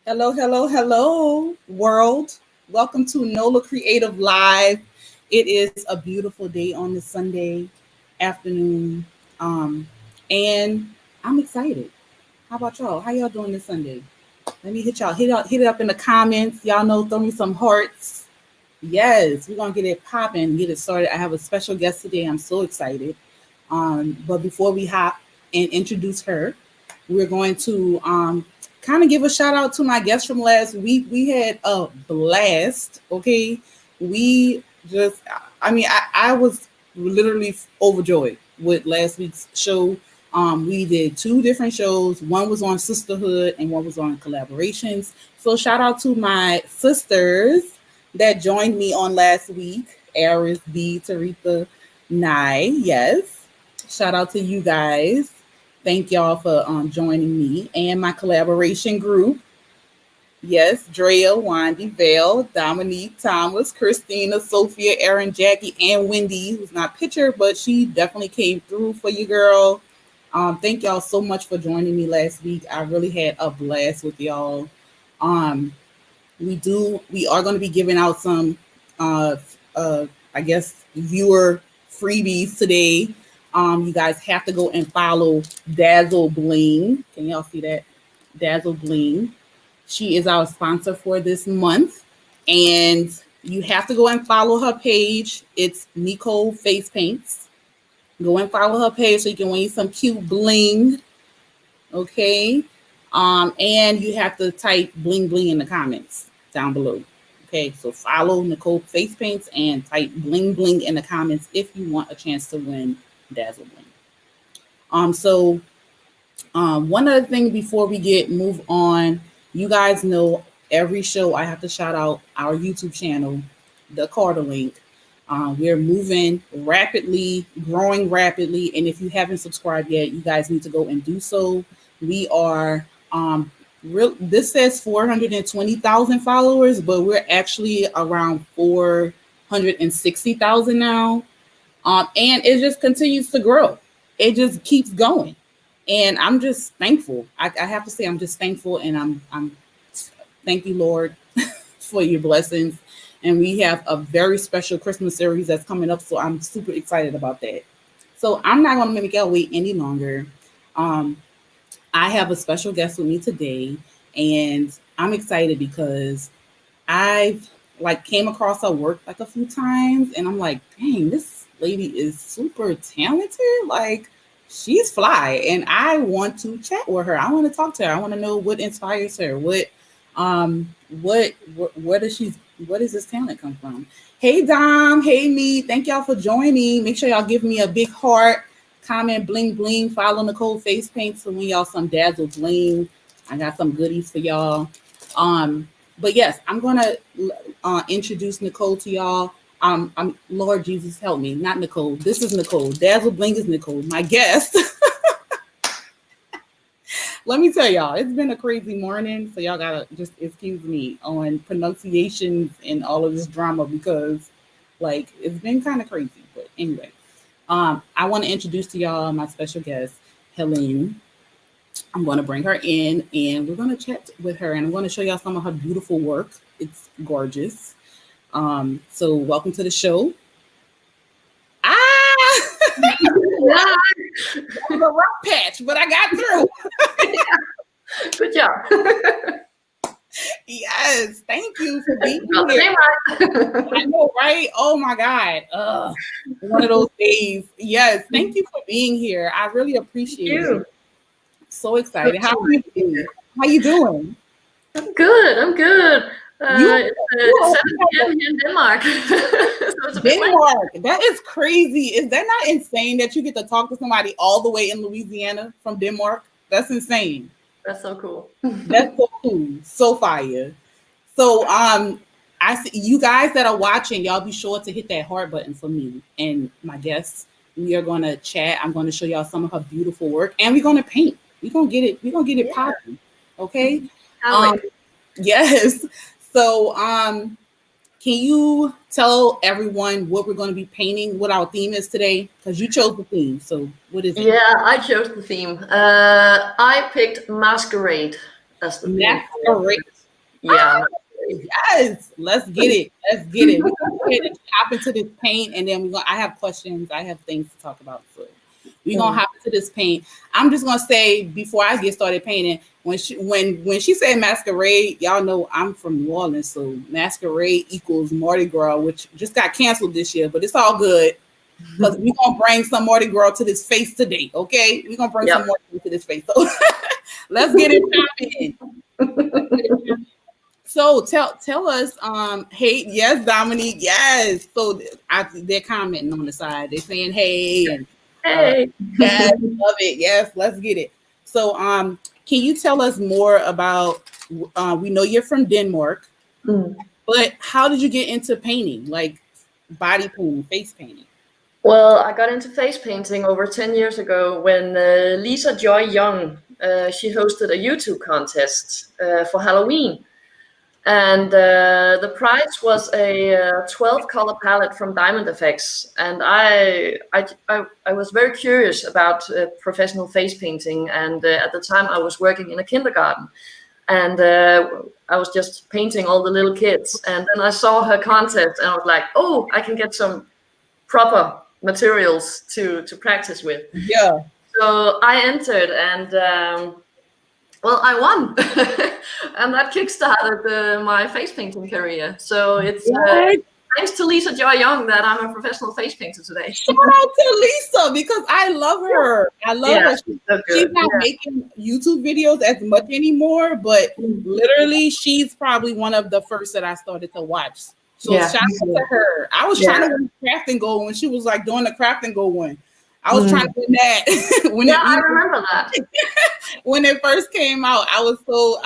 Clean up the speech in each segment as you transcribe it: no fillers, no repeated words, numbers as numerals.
Hello, hello, hello, world. Welcome to NOLA Creative Live. It is a beautiful day on this Sunday afternoon. Um, and I'm excited. How about y'all? How y'all doing this Sunday? Let me hit it up in the comments. Y'all know, throw me some hearts. Yes, we're gonna get it popping, get it started. I have a special guest today. I'm so excited. But before we hop and introduce her, we're going to kind of give a shout out to my guest from last week. We had a blast. Okay, we just, I was literally overjoyed with last week's show. We did two different shows. One was on sisterhood and one was on collaborations. So shout out to my sisters that joined me on last week, Aris, B, Taritha, Nye. Yes. Shout out to you guys. Thank y'all for joining me and my collaboration group. Yes, Drea, Wandy, Vale, Dominique, Thomas, Christina, Sophia, Erin, Jackie, and Wendy, who's not pictured, but she definitely came through for you, girl. Thank y'all so much for joining me last week. I really had a blast with y'all. We are going to be giving out some, I guess, viewer freebies today. You guys have to go and follow Dazzle Bling. Can y'all see that? Dazzle Bling. She is our sponsor for this month. And you have to go and follow her page. It's Nicole Face Paints. Go and follow her page so you can win some cute bling. Okay. And you have to type bling bling in the comments down below. Okay, so follow Nicole Face Paints and type bling bling in the comments if you want a chance to win Dazzle Bling. One other thing before we move on, you guys know every show I have to shout out our YouTube channel, the Carter Link. We're moving rapidly, growing rapidly, and if you haven't subscribed yet, you guys need to go and do so. We are this says 420,000 followers, but we're actually around 460,000 now. And it just continues to grow. It just keeps going. And I'm just thankful. I have to say, I'm just thankful. And I'm thank you, Lord, for your blessings. And we have a very special Christmas series that's coming up. So I'm super excited about that. So I'm not going to make y'all wait any longer. I have a special guest with me today, and I'm excited because I've came across her work a few times, and I'm like, dang, this lady is super talented. Like, she's fly, and I want to chat with her. I want to talk to her. I want to know what inspires her. Where does this talent come from? Hey Dom, hey me, thank y'all for joining. Make sure y'all give me a big heart. Comment bling bling, follow Nicole Face Paint to win y'all some Dazzle Bling. I got some goodies for y'all. But yes, I'm gonna introduce Nicole to y'all. I'm Lord Jesus, help me, not Nicole. This is Nicole. Dazzle Bling is Nicole, my guest. Let me tell y'all, it's been a crazy morning, so y'all gotta just excuse me on pronunciations and all of this drama because, it's been kind of crazy. But anyway. I want to introduce to y'all my special guest, Helene. I'm going to bring her in and we're going to chat with her and I'm going to show y'all some of her beautiful work. It's gorgeous. So welcome to the show. That was a rough patch, but I got through. Good job. Yes, thank you for being here. I know, right? Oh my God. One of those days. Yes, thank you for being here. I really appreciate it. So excited. How are you doing? How you doing? I'm good. It's 7 p.m. here in Denmark. So Denmark. That is crazy. Is that not insane that you get to talk to somebody all the way in Louisiana from Denmark? That's insane. That's so cool. That's so cool. So fire. So I see you guys that are watching, y'all be sure to hit that heart button for me and my guests. We are gonna chat. I'm gonna show y'all some of her beautiful work and we're gonna paint. We're gonna get it popping. Okay. Yes. So can you tell everyone what we're going to be painting, what our theme is today? Because you chose the theme. So what is it? Yeah, I chose the theme. I picked Masquerade as the theme. Masquerade. Yeah. Yes, let's get it. Let's get it. We're gonna go ahead and hop into this paint, and then I have questions. I have things to talk about. So we're gonna hop into this paint. I'm just gonna say before I get started painting, when she said masquerade, y'all know I'm from New Orleans, so masquerade equals Mardi Gras, which just got canceled this year, but it's all good. Because we're gonna bring some Mardi Gras to this face today, okay? We're gonna bring some Mardi Gras to this face. So let's get it popping. So tell us, hey, yes, Dominique, yes. So they're commenting on the side. They're saying hey and hey, yes, love it. Yes, let's get it. So can you tell us more about? We know you're from Denmark, but how did you get into painting, like body painting, face painting? Well, I got into face painting over 10 years ago when Lisa Joy Young, she hosted a YouTube contest for Halloween. And the prize was a 12 color palette from Diamond Effects. And I was very curious about professional face painting. And at the time I was working in a kindergarten. And I was just painting all the little kids. And then I saw her contest and I was like, oh, I can get some proper materials to practice with. Yeah. So I entered and well, I won, and that kickstarted my face painting career. So it's thanks to Lisa Joy Young that I'm a professional face painter today. Shout out to Lisa because I love her. I love her. She's not making YouTube videos as much anymore, but literally she's probably one of the first that I started to watch. So shout out to her. I was trying to win craft and go when she was like doing the craft and go one. I was trying to win that. I remember that. When it first came out, I was so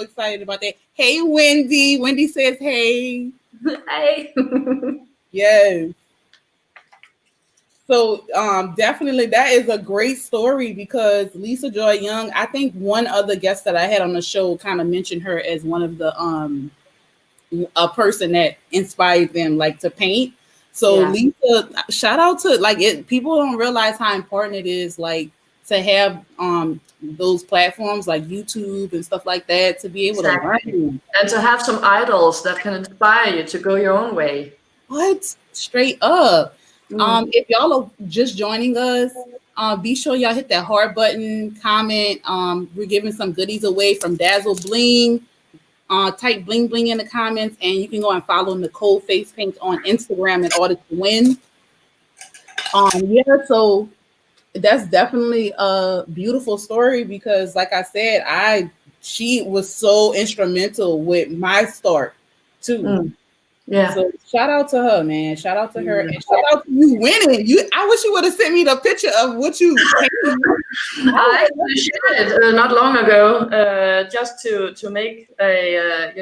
excited about that. Hey, Wendy. Wendy says, hey. Hey. Yes. So definitely that is a great story because Lisa Joy Young, I think one other guest that I had on the show kind of mentioned her as one of the a person that inspired them like to paint. So Lisa, shout out to like it. People don't realize how important it is like to have those platforms like YouTube and stuff like that to be able to learn and to have some idols that can inspire you to go your own way. What? Straight up. If y'all are just joining us, be sure y'all hit that heart button, comment. We're giving some goodies away from Dazzle Bling. Type bling bling in the comments, and you can go and follow Nicole Face Paints on Instagram in order to win. So that's definitely a beautiful story because, like I said, she was so instrumental with my start too. Yeah. So shout out to her, man. Shout out to her, and shout out to you winning. I wish you would have sent me the picture of what you. I actually shared it not long ago, just to make a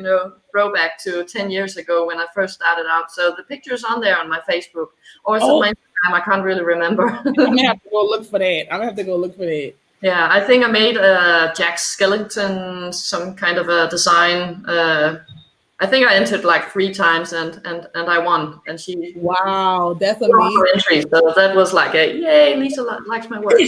throwback to 10 years ago when I first started out. So the picture's on there on my Facebook or it's on my Instagram. I can't really remember. I'm gonna have to go look for that. Yeah, I think I made Jack Skellington some kind of a design. I think I entered like 3 times and I won. And she that's amazing. Entry, so that was like a yay, Lisa likes my work.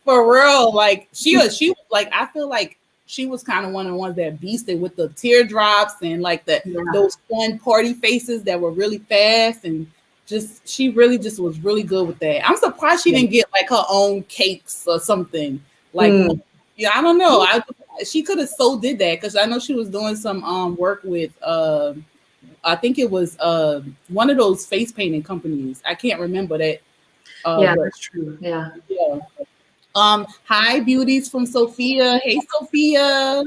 For real, like she was like I feel like she was kind of one of the ones that beasted with the teardrops and like those fun party faces that were really fast and she really just was really good with that. I'm surprised she didn't get like her own cakes or something. Like I don't know. She could have did that because I know she was doing some work with I think it was one of those face painting companies. I can't remember that. That's true. Yeah. Hi, beauties from Sophia. Hey, Sophia.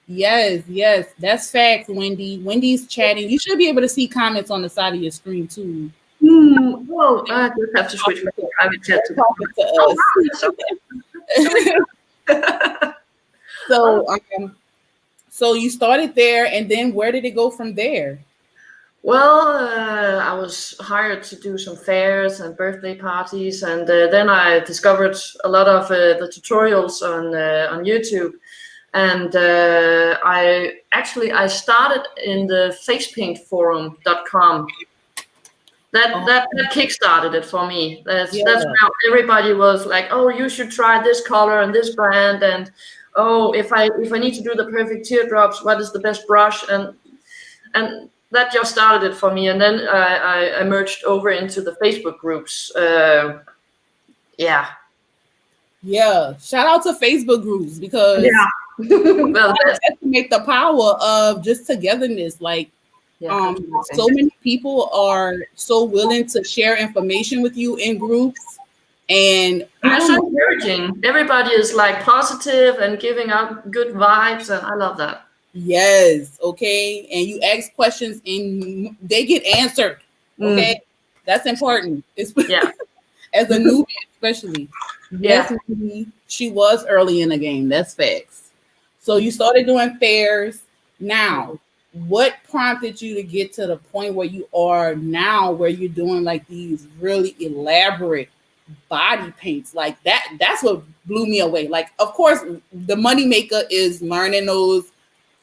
Yes, that's facts, Wendy. Wendy's chatting. You should be able to see comments on the side of your screen too. Well, I just have to switch my private chat to us. So you started there, and then where did it go from there? Well, I was hired to do some fairs and birthday parties, and then I discovered a lot of the tutorials on YouTube. And I started in the facepaintforum.com. That kickstarted it for me. That's how everybody was like, oh, you should try this color and this brand, and oh, if I need to do the perfect teardrops, what is the best brush? And that just started it for me. And then I merged over into the Facebook groups. Yeah. Yeah. Shout out to Facebook groups because Yeah. Well, estimate the power of just togetherness. Like, so many people are so willing to share information with you in groups, and it's so encouraging. Everybody is like positive and giving out good vibes, and I love that. Yes, okay, and you ask questions and they get answered. Okay, that's important. Yeah. As a newbie, especially. Yeah. Yes, she was early in the game. That's facts. So you started doing fairs. Now, what prompted you to get to the point where you are now, where you're doing like these really elaborate body paints like that? That's what blew me away. Like, of course, the money maker is learning those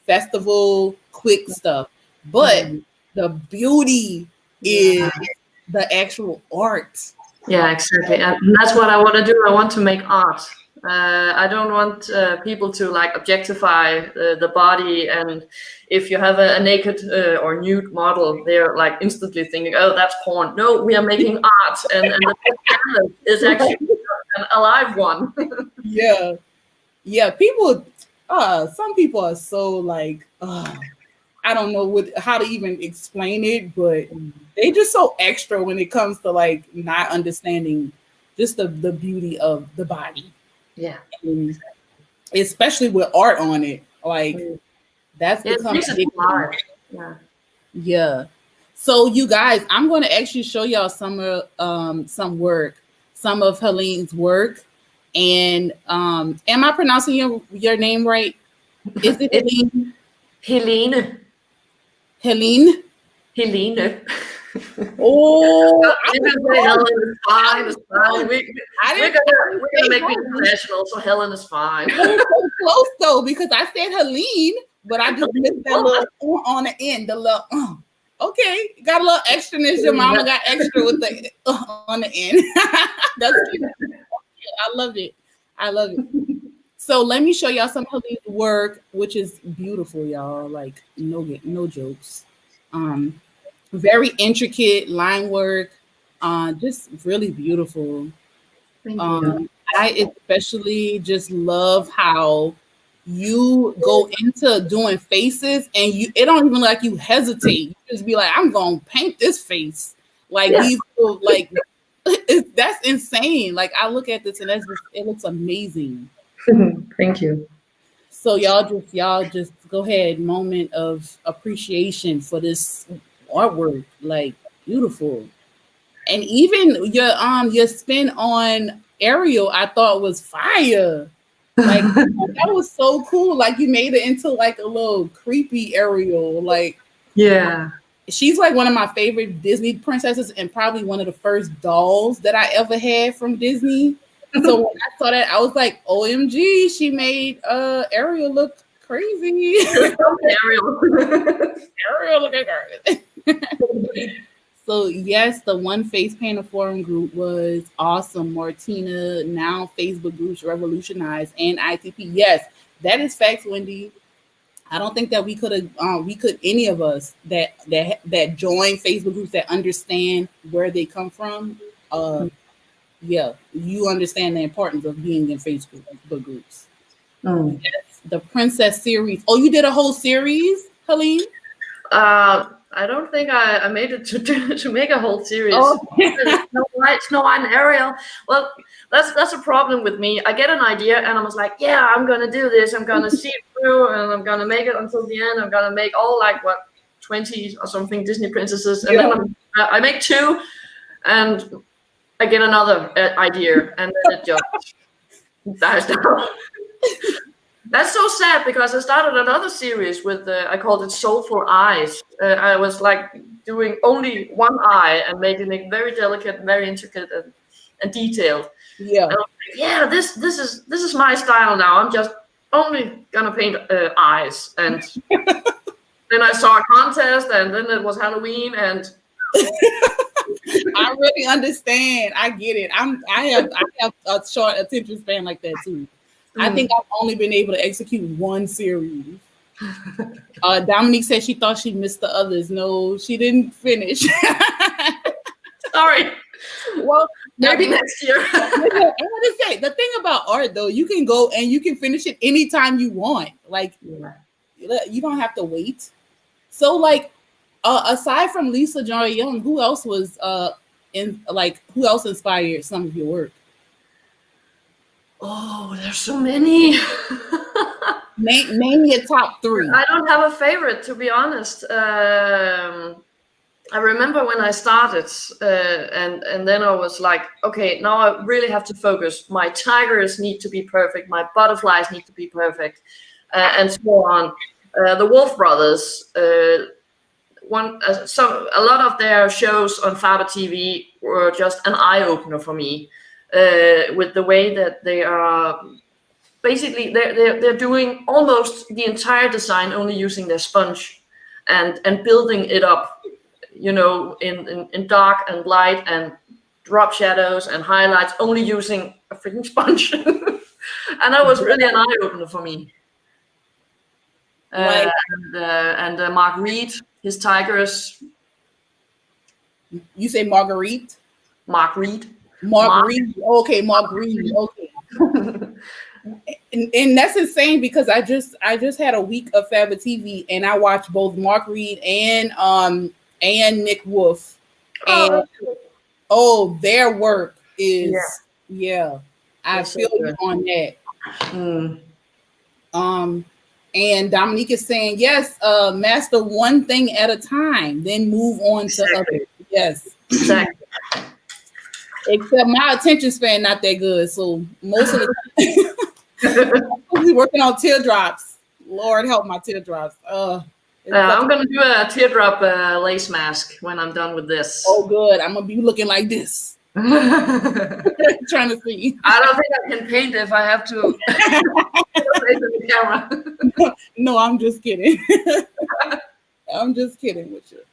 festival quick stuff, but the beauty is the actual art. Yeah, exactly. And that's what I want to do. I want to make art. I don't want people to like objectify the body. And if you have a naked or nude model, they're like instantly thinking, oh, that's porn. No, we are making art. And the canvas is actually an alive one. Yeah. Yeah. People, some people are so like, I don't know how to even explain it, but they just so extra when it comes to like not understanding just the beauty of the body. Yeah. And especially with art on it. Like that's become Yeah. So you guys, I'm going to actually show y'all some work, some of Helene's work. And am I pronouncing your name right? Is it Helene? Helene. Helene? Helene. Oh, Helen is fine. It's fine. We're gonna make it international, so Helen is fine. So close though, because I said Helene, but I just missed that little on the end. The little okay, got a little extraness. Your mama got extra with the on the end. That's cute. I love it. I love it. So let me show y'all some of Helene's work, which is beautiful, y'all. Like no jokes. Very intricate line work, just really beautiful. Thank you. I especially just love how you go into doing faces and it don't even like you hesitate. You just be like, I'm gonna paint this face. Like these little, like that's insane. Like I look at this and it looks amazing. Thank you. So y'all just go ahead, moment of appreciation for this artwork, like beautiful. And even your spin on Ariel, I thought was fire. Like that was so cool. Like you made it into like a little creepy Ariel. Like she's like one of my favorite Disney princesses and probably one of the first dolls that I ever had from Disney. So when I saw that, I was like, OMG, she made Ariel look crazy. Ariel looking crazy. So yes, the One Face Painter Forum group was awesome. Martina, now Facebook groups revolutionized, and ITP. Yes, that is facts, Wendy. I don't think that we could any of us that join Facebook groups that understand where they come from. Yeah, you understand the importance of being in Facebook groups. Yes, the Princess series. Oh, you did a whole series, Helene? I don't think I made it to make a whole series. Oh. Snow White and Ariel. Well, that's a problem with me. I get an idea and I was like, yeah, I'm gonna do this. I'm gonna see it through and I'm gonna make it until the end. I'm gonna make all like 20 or something Disney princesses, and then I make 2, and I get another idea, and then it just dies down. That's so sad because I started another series with I called it Soulful Eyes. I was like doing only one eye and making it very delicate, very intricate, and detailed. Yeah. And like, this is my style now. I'm just only gonna paint eyes. And then I saw a contest, and then it was Halloween, and I really understand. I get it. I have a short attention span like that too. I think I've only been able to execute one series. Dominique said she thought she missed the others. No, she didn't finish. Sorry. Well, maybe next year. I want to say the thing about art, though, you can go and you can finish it anytime you want. Like, you don't have to wait. So, like, aside from Lisa Joy Young, who else was who else inspired some of your work? Oh, there's so many. Name your top 3. I don't have a favorite, to be honest. I remember when I started, and then I was like, okay, now I really have to focus. My tigers need to be perfect. My butterflies need to be perfect, and so on. The Wolf Brothers, a lot of their shows on Faber TV were just an eye opener for me, with the way that they are. Basically, they're doing almost the entire design only using their sponge, and building it up, you know, in dark and light and drop shadows and highlights, only using a freaking sponge. And that was really an eye opener for me. And Mark Reed, his tigers. You say Marguerite? Mark Reed. Marguerite. Okay, Marguerite. Okay. And that's insane because I just had a week of Faber TV and I watched both Mark Reed and Nick Wolf. And their work is I feel you on that. And Dominique is saying, yes, master one thing at a time, then move on to others. Yes. Exactly. Except my attention span not that good. So most of the time I'm working on teardrops. Lord help my teardrops. I'm gonna do a teardrop lace mask when I'm done with this. Oh good. I'm gonna be looking like this. Trying to see. I don't think I can paint if I have to face the camera. No, I'm just kidding. I'm just kidding with you.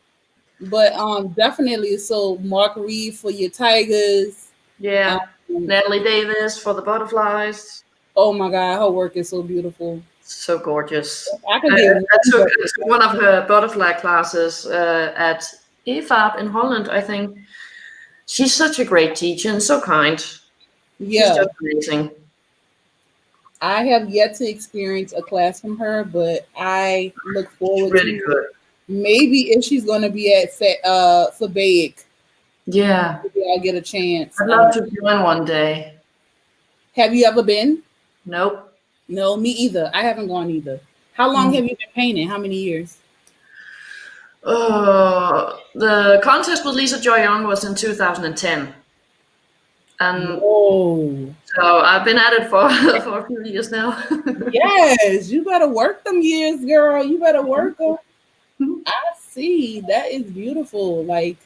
But definitely, so Mark Reed for your tigers. Yeah. Natalie Davis for the butterflies. Oh my God, her work is so beautiful. So gorgeous. I took one of her butterfly classes at EFAB in Holland, I think. She's such a great teacher and so kind. Yeah. She's just amazing. I have yet to experience a class from her, but I look forward to it. Good. Maybe if she's going to be at Fabaic. Yeah. Maybe I'll get a chance. I'd love to join one day. Have you ever been? Nope. No, me either. I haven't gone either. How long have you been painting? How many years? The contest with Lisa Joy Young was in 2010. And so I've been at it for a few years now. Yes, you better work them years, girl. You better work them. I see. That is beautiful. Like,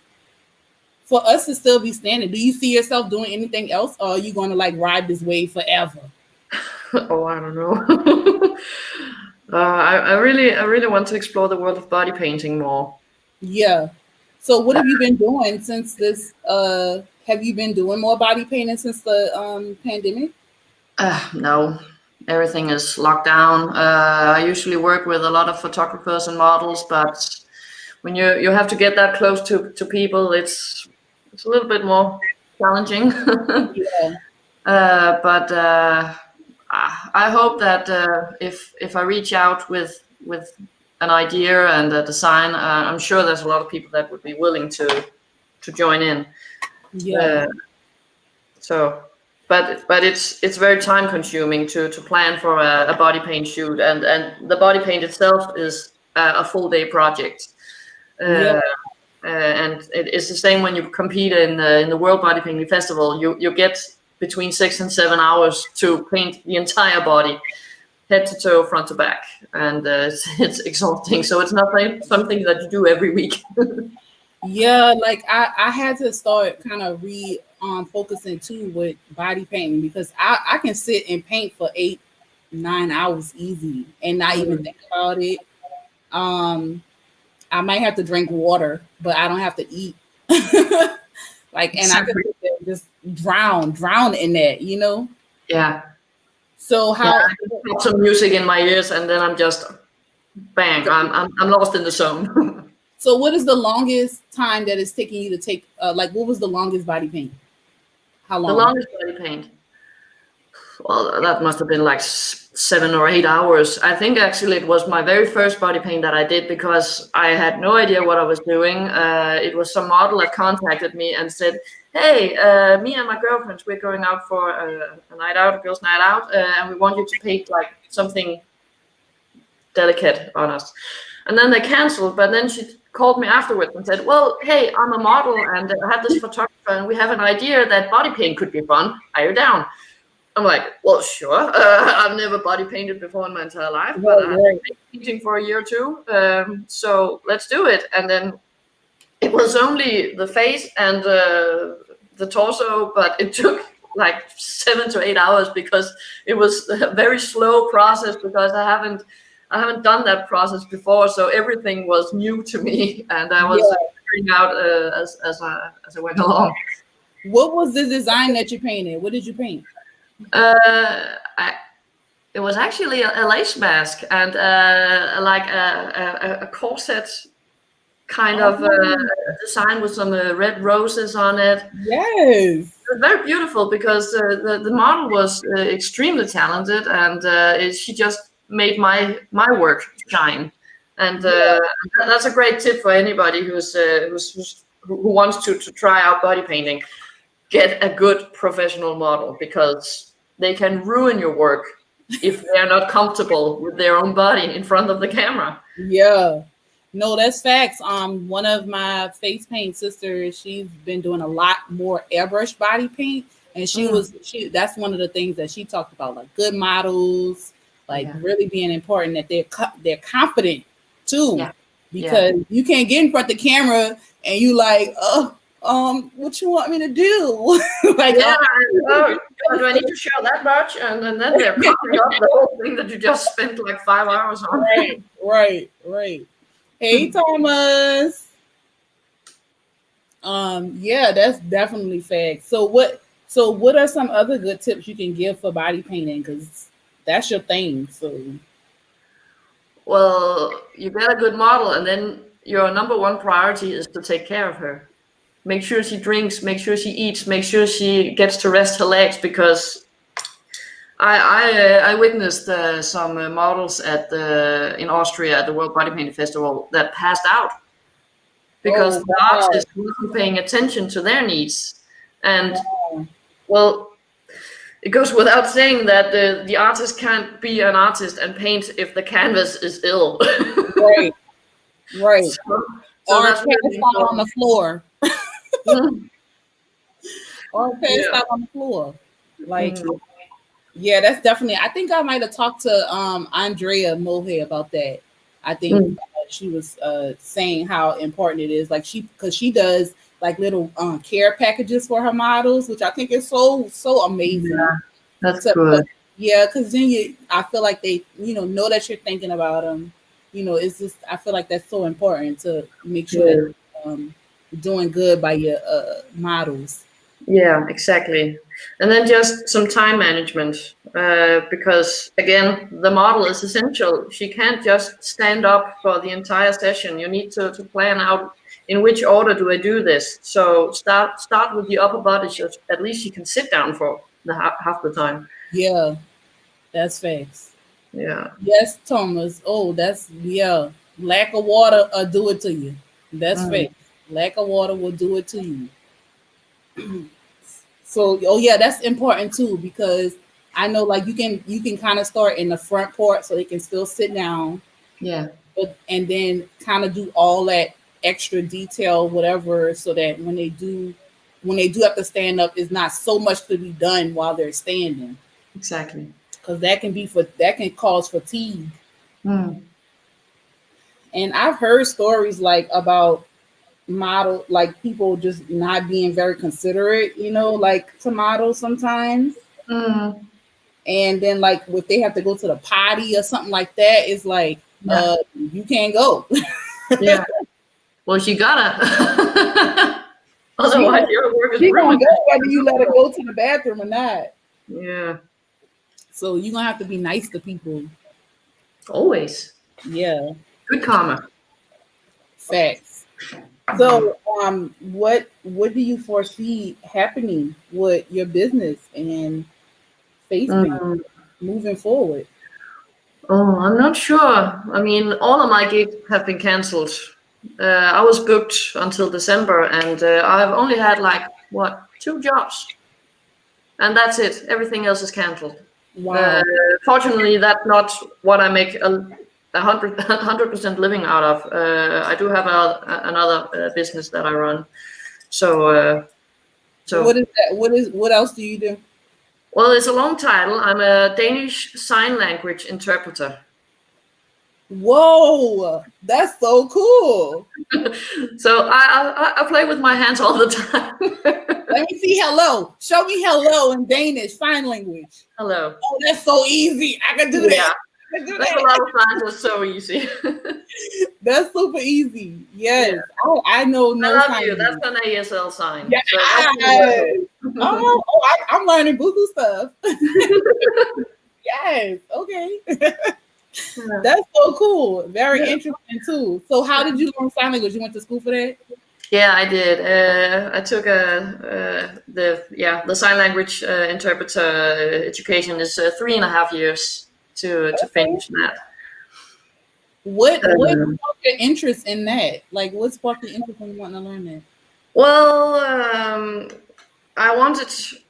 for us to still be standing, do you see yourself doing anything else, or are you going to like ride this wave forever? Oh, I don't know. I really want to explore the world of body painting more. Yeah. So what have you been doing since this? Have you been doing more body painting since the pandemic? No, everything is locked down. I usually work with a lot of photographers and models, but when you have to get that close to people, it's a little bit more challenging. Yeah. But I hope that if I reach out with an idea and a design, I'm sure there's a lot of people that would be willing to join in. Yeah. But it's very time consuming to plan for a body paint shoot, and the body paint itself is a full day project. And it's the same when you compete in the World Body Painting Festival. You get between 6 and 7 hours to paint the entire body, head to toe, front to back, and it's exhausting. So it's not like something that you do every week. Yeah, like I had to start kind of focusing too with body painting, because I can sit and paint for 8-9 hours easy and not even think about it. I might have to drink water, but I don't have to eat. Like, and I could just drown in that, you know? Yeah. So how? Put some music in my ears, and then I'm just bang. I'm lost in the zone. So what is the longest time that it's taking you to take? Like, what was the longest body paint? How The long? longest body paint. Well, that must have been like 7 or 8 hours. I think actually it was my very first body paint that I did because I had no idea what I was doing. It was some model that contacted me and said, "Hey, me and my girlfriends, we're going out for a night out, a girls' night out, and we want you to paint like something delicate on us." And then they canceled, but then she called me afterwards and said, "Well, hey, I'm a model and I have this photographer and we have an idea that body paint could be fun. Are you down?" I'm like, "Well, sure." I've never body painted before in my entire life, but I've been painting for a year or two. So let's do it. And then it was only the face and the torso, but it took like 7 to 8 hours because it was a very slow process because I haven't done that process before. So everything was new to me, and I was figuring out as I went along. What was the design that you painted? What did you paint? It was actually a lace mask and like a corset kind of design with some red roses on it. Yes. It was very beautiful because the model was extremely talented, and she just made my work shine. And that's a great tip for anybody who wants to try out body painting. Get a good professional model because they can ruin your work if they're not comfortable with their own body in front of the camera. Yeah. No, that's facts. One of my face paint sisters, she's been doing a lot more airbrush body paint, and that's one of the things that she talked about, like good models, like really being important that they're confident too, because you can't get in front of the camera and you like, what you want me to do? Like, do I need to show that much? And then they're covering up the whole thing that you just spent like 5 hours on. Right. Hey, Thomas. Yeah, that's definitely facts. So what are some other good tips you can give for body painting? Because that's your thing. So, well, you get a good model, and then your number one priority is to take care of her. Make sure she drinks, make sure she eats, make sure she gets to rest her legs, because I witnessed some models in Austria at the World Body Painting Festival that passed out because the artist wasn't paying attention to their needs. And well, it goes without saying that the artist can't be an artist and paint if the canvas is ill. Right. So or that's really on the floor. Or passed out on the floor. Like, yeah, that's definitely. I think I might have talked to Andrea Mohe about that. I think she was saying how important it is. Like because she does like little care packages for her models, which I think is so amazing. Yeah, that's good. Yeah, because then I feel like they know that you're thinking about them. It's just I feel like that's so important to make sure that doing good by your models. Yeah, exactly. And then just some time management, because again, the model is essential. She can't just stand up for the entire session. You need to plan out in which order do I do this. So start with the upper body, so at least she can sit down for half the time. Yeah, that's facts. Yeah. Yes, Thomas. Oh, that's lack of water do it to you. That's facts. Lack of water will do it to you. So, that's important too, because I know like you can kind of start in the front part so they can still sit down. Yeah. And then kind of do all that extra detail, whatever, so that when they do have to stand up, it's not so much to be done while they're standing. Exactly. Because that can cause fatigue. And I've heard stories like about like people just not being very considerate, like to models sometimes. And then like if they have to go to the potty or something like that, it's like you can't go. Yeah. Well, she gotta. Otherwise, your work is ruined. ruined. Whether you let her go to the bathroom or not. Yeah. So you're gonna have to be nice to people. Always. Yeah, Good karma. facts. So what do you foresee happening with your business and face paint Mm. moving forward? Oh, I'm not sure. I mean, all of my gigs have been cancelled. I was booked until December, and I've only had like what 2 jobs, and that's it. Everything else is cancelled. Uh, Wow. Fortunately, that's not what I make a 100% living out of. I do have another business that I run. So, What so is that? What else do you do? well, it's a long title. I'm a Danish sign language interpreter. Whoa, that's so cool. So I play with my hands all the time. Let me see hello. Show me hello in Danish sign language. Hello. Oh, that's so easy. I can do Yeah, that. I can do that's a that. lot of times. It's so easy. That's super easy. Yeah, Yes. I know I no love sign you. That's language. an ASL sign. Yes. So that's universal. I'm learning boo stuff. Yes. Okay. Yeah. That's so cool. Very Yeah. interesting too. So how did you learn sign language? You went to school for that? Yeah, I did. I took the sign language interpreter education is 3.5 years to Okay. finish that. What Um, sparked your interest in that? Like what sparked your interest in wanting to learn that? well, I wanted.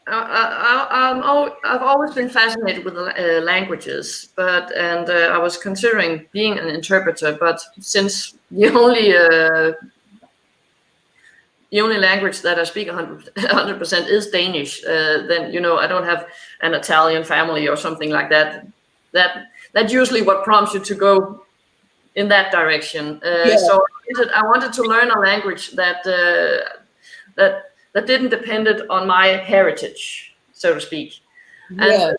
I've always been fascinated with languages, and I was considering being an interpreter. But since the only language that I speak 100% is Danish, then I don't have an Italian family or something like that. That's usually what prompts you to go in that direction. Yeah. So I wanted to learn a language that that didn't depend on my heritage, so to speak. And Yeah.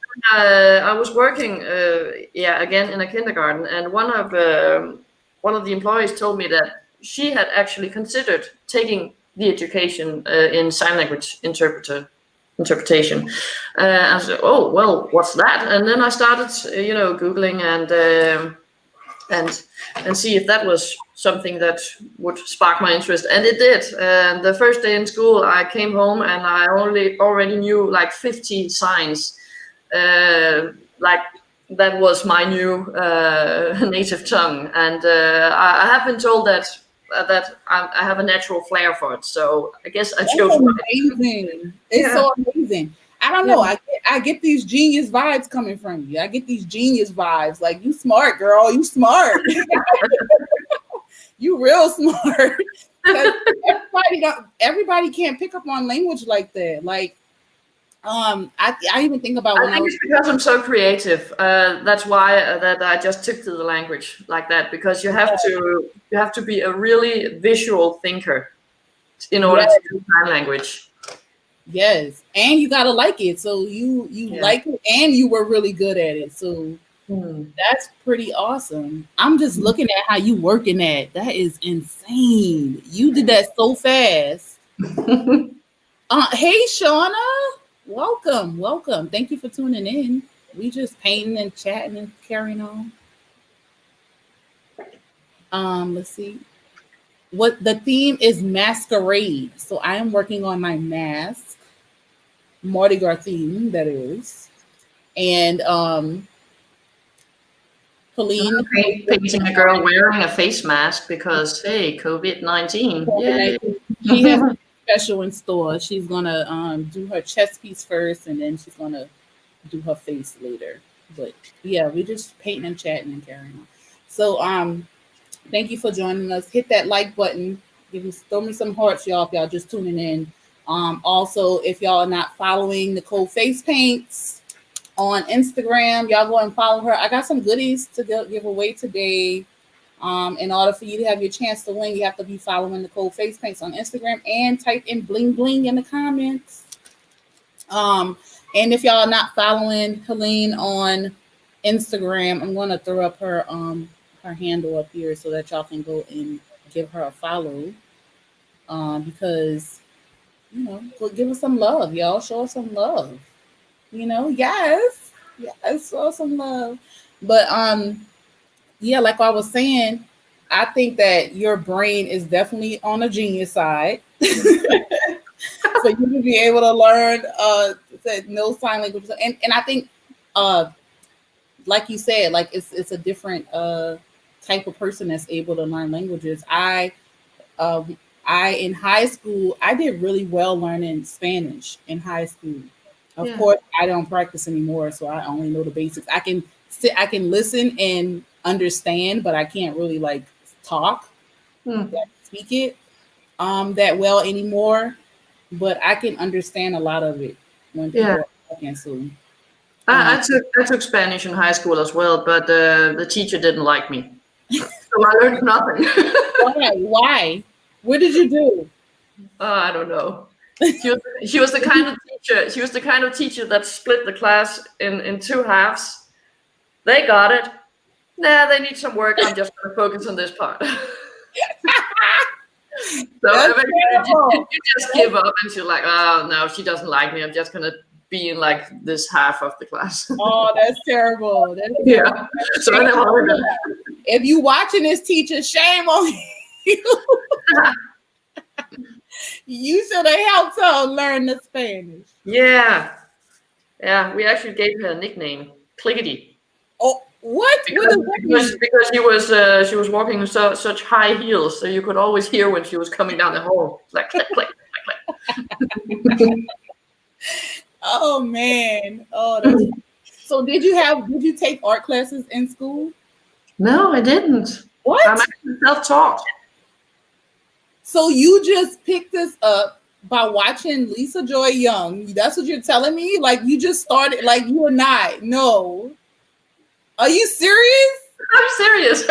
I was working, again in a kindergarten, and one of the employees told me that she had actually considered taking the education in sign language interpretation. I said, "Oh well, what's that?" And then I started, googling and and see if that was something that would spark my interest, and it did. And the first day in school, I came home and I already knew like 50 signs, like that was my new native tongue, and I have been told that I have a natural flair for it. So I guess I That's chose right. amazing. It's Yeah, so amazing. I don't yeah. know. I get these genius vibes coming from you. I get these genius vibes. Like you smart, girl. You smart. You real smart. Because everybody can't pick up on language like that. Like I even think about I when I think was it's because I'm so creative. That's why that I just took to the language like that, because you have to be a really visual thinker in order yes, to do sign language. yes, and you gotta like it. So you Yeah. like it, and you were really good at it. So Hmm. that's pretty awesome. I'm just looking at how you working that. That is insane. You did that so fast. Hey Shauna, welcome, welcome. Thank you for tuning in. We just painting and chatting and carrying on. Let's see. What the theme is masquerade. So I am working on my mask, Mardi Gras theme, that is. And Helene Painting a girl wearing a face mask because hey, COVID-19. Yay. she has something special in store. She's gonna do her chest piece first and then she's gonna do her face later. But yeah, we're just painting and chatting and carrying on. So thank you for joining us. Hit that like button. Throw me some hearts, y'all, if y'all just tuning in. Also, if y'all are not following Nicole Face Paints on Instagram, y'all go and follow her. I got some goodies to give away today. In order for you to have your chance to win, you have to be following Nicole Face Paints on Instagram and type in bling bling in the comments. And if y'all are not following Helene on Instagram, I'm gonna throw up her handle up here so that y'all can go and give her a follow. Because go give us some love, y'all. Show us some love. Yes. Yeah, I saw some love. But yeah, like I was saying, I think that your brain is definitely on a genius side. For you to be able to learn no sign language. And I think uh like you said, like it's a different type of person that's able to learn languages. Uh, I in high school I did really well learning Spanish in high school. Of Yeah. course, I don't practice anymore, so I only know the basics. I can listen and understand, but I can't really like talk, Hmm. speak it that well anymore. But I can understand a lot of it when Yeah. people are talking. So I, um, I took I took Spanish in high school as well, but the teacher didn't like me, so I learned nothing. why? Why? What did you do? I don't know. She was the kind of teacher. She was the kind of teacher that split the class in two halves. They got it. Nah, they need some work. I'm just going to focus on this part. So That's eventually, you terrible. just give up, and she's like, "Oh no, she doesn't like me. I'm just gonna be in like this half of the class." Oh, that's terrible. That's terrible. Yeah. So I never heard it. If you watching this, teacher, shame on you. You should have helped her learn the Spanish. Yeah, yeah. We actually gave her a nickname, Clickety, Oh, what? What because does that because, mean? because she was walking with such high heels, so you could always hear when she was coming down the hall, like click click click. Oh man. Oh, that's so. Did you take art classes in school? No, I didn't. I'm What? actually self-taught. So you just picked this up by watching Lisa Joy Young. That's what you're telling me? Like you just started, like you were not. No. Are you serious? I'm serious.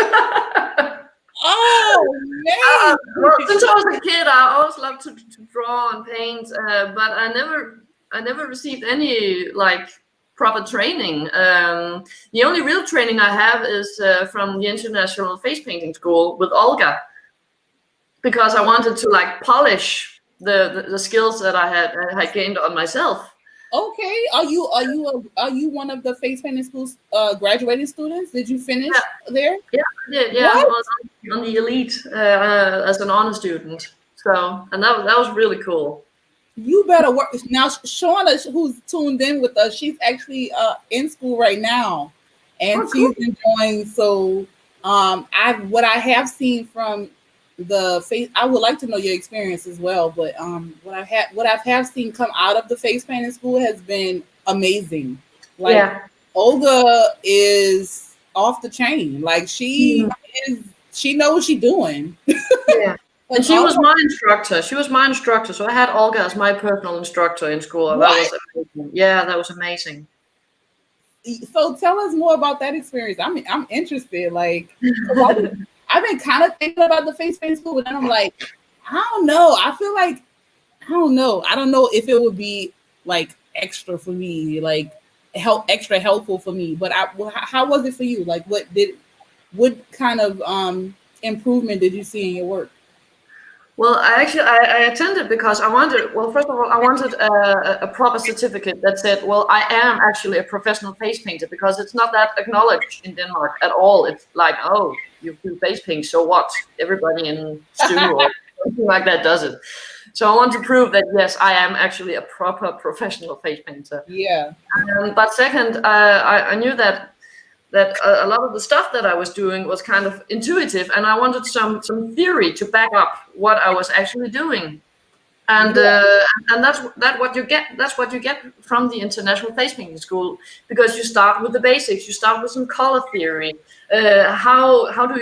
Oh man. Well, since I was a kid, I always loved to draw and paint, but I never received any like proper training. The only real training I have is from the International Face Painting School with Olga, because I wanted to like polish the skills that I had gained on myself. Okay. Are you one of the face painting schools graduating students? Did you Yeah, finish there? yeah, I did. Yeah, What? on the elite as an honor student. So, and that was really cool. You better work now. Shauna, who's tuned in with us, she's actually in school right now, and Oh, cool. she's enjoying. So, I what I have seen from the face, I would like to know your experience as well. But what I've have seen come out of the face painting school has been amazing. Like Yeah. Olga is off the chain. Like Mhm. she knows what she's doing. Yeah. And Because she all was my instructor. She was my instructor. So I had Olga as my personal instructor in school. And that what? was amazing. Yeah, that was amazing. So tell us more about that experience. I'm interested. Like, 'cause I've been kind of thinking about the face paint school, but then I'm like, I don't know. I feel like I don't know. I don't know if it would be like extra for me, like extra helpful for me. But how was it for you? Like, what kind of improvement did you see in your work? Well, I attended because I wanted. Well, first of all, I wanted a proper certificate that said, "Well, I am actually a professional face painter," because it's not that acknowledged in Denmark at all. It's like, "Oh, you do face paint, so what? Everybody in Stu or something like that does it." So I want to prove that yes, I am actually a proper professional face painter. Yeah. But second, I knew that a lot of the stuff that I was doing was kind of intuitive, and I wanted some theory to back up what I was actually doing. And Yeah. that's what you get from the International Face Painting School, because you start with the basics. You start with some color theory. How do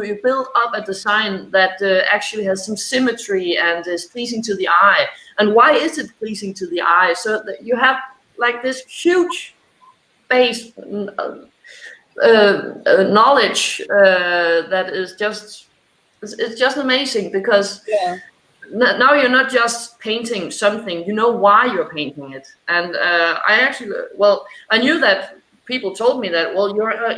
you build up a design that actually has some symmetry and is pleasing to the eye, and why is it pleasing to the eye? So that you have like this huge base knowledge that is just it's just amazing, because Yeah. now you're not just painting something, you know why you're painting it. And I knew that people told me that, well,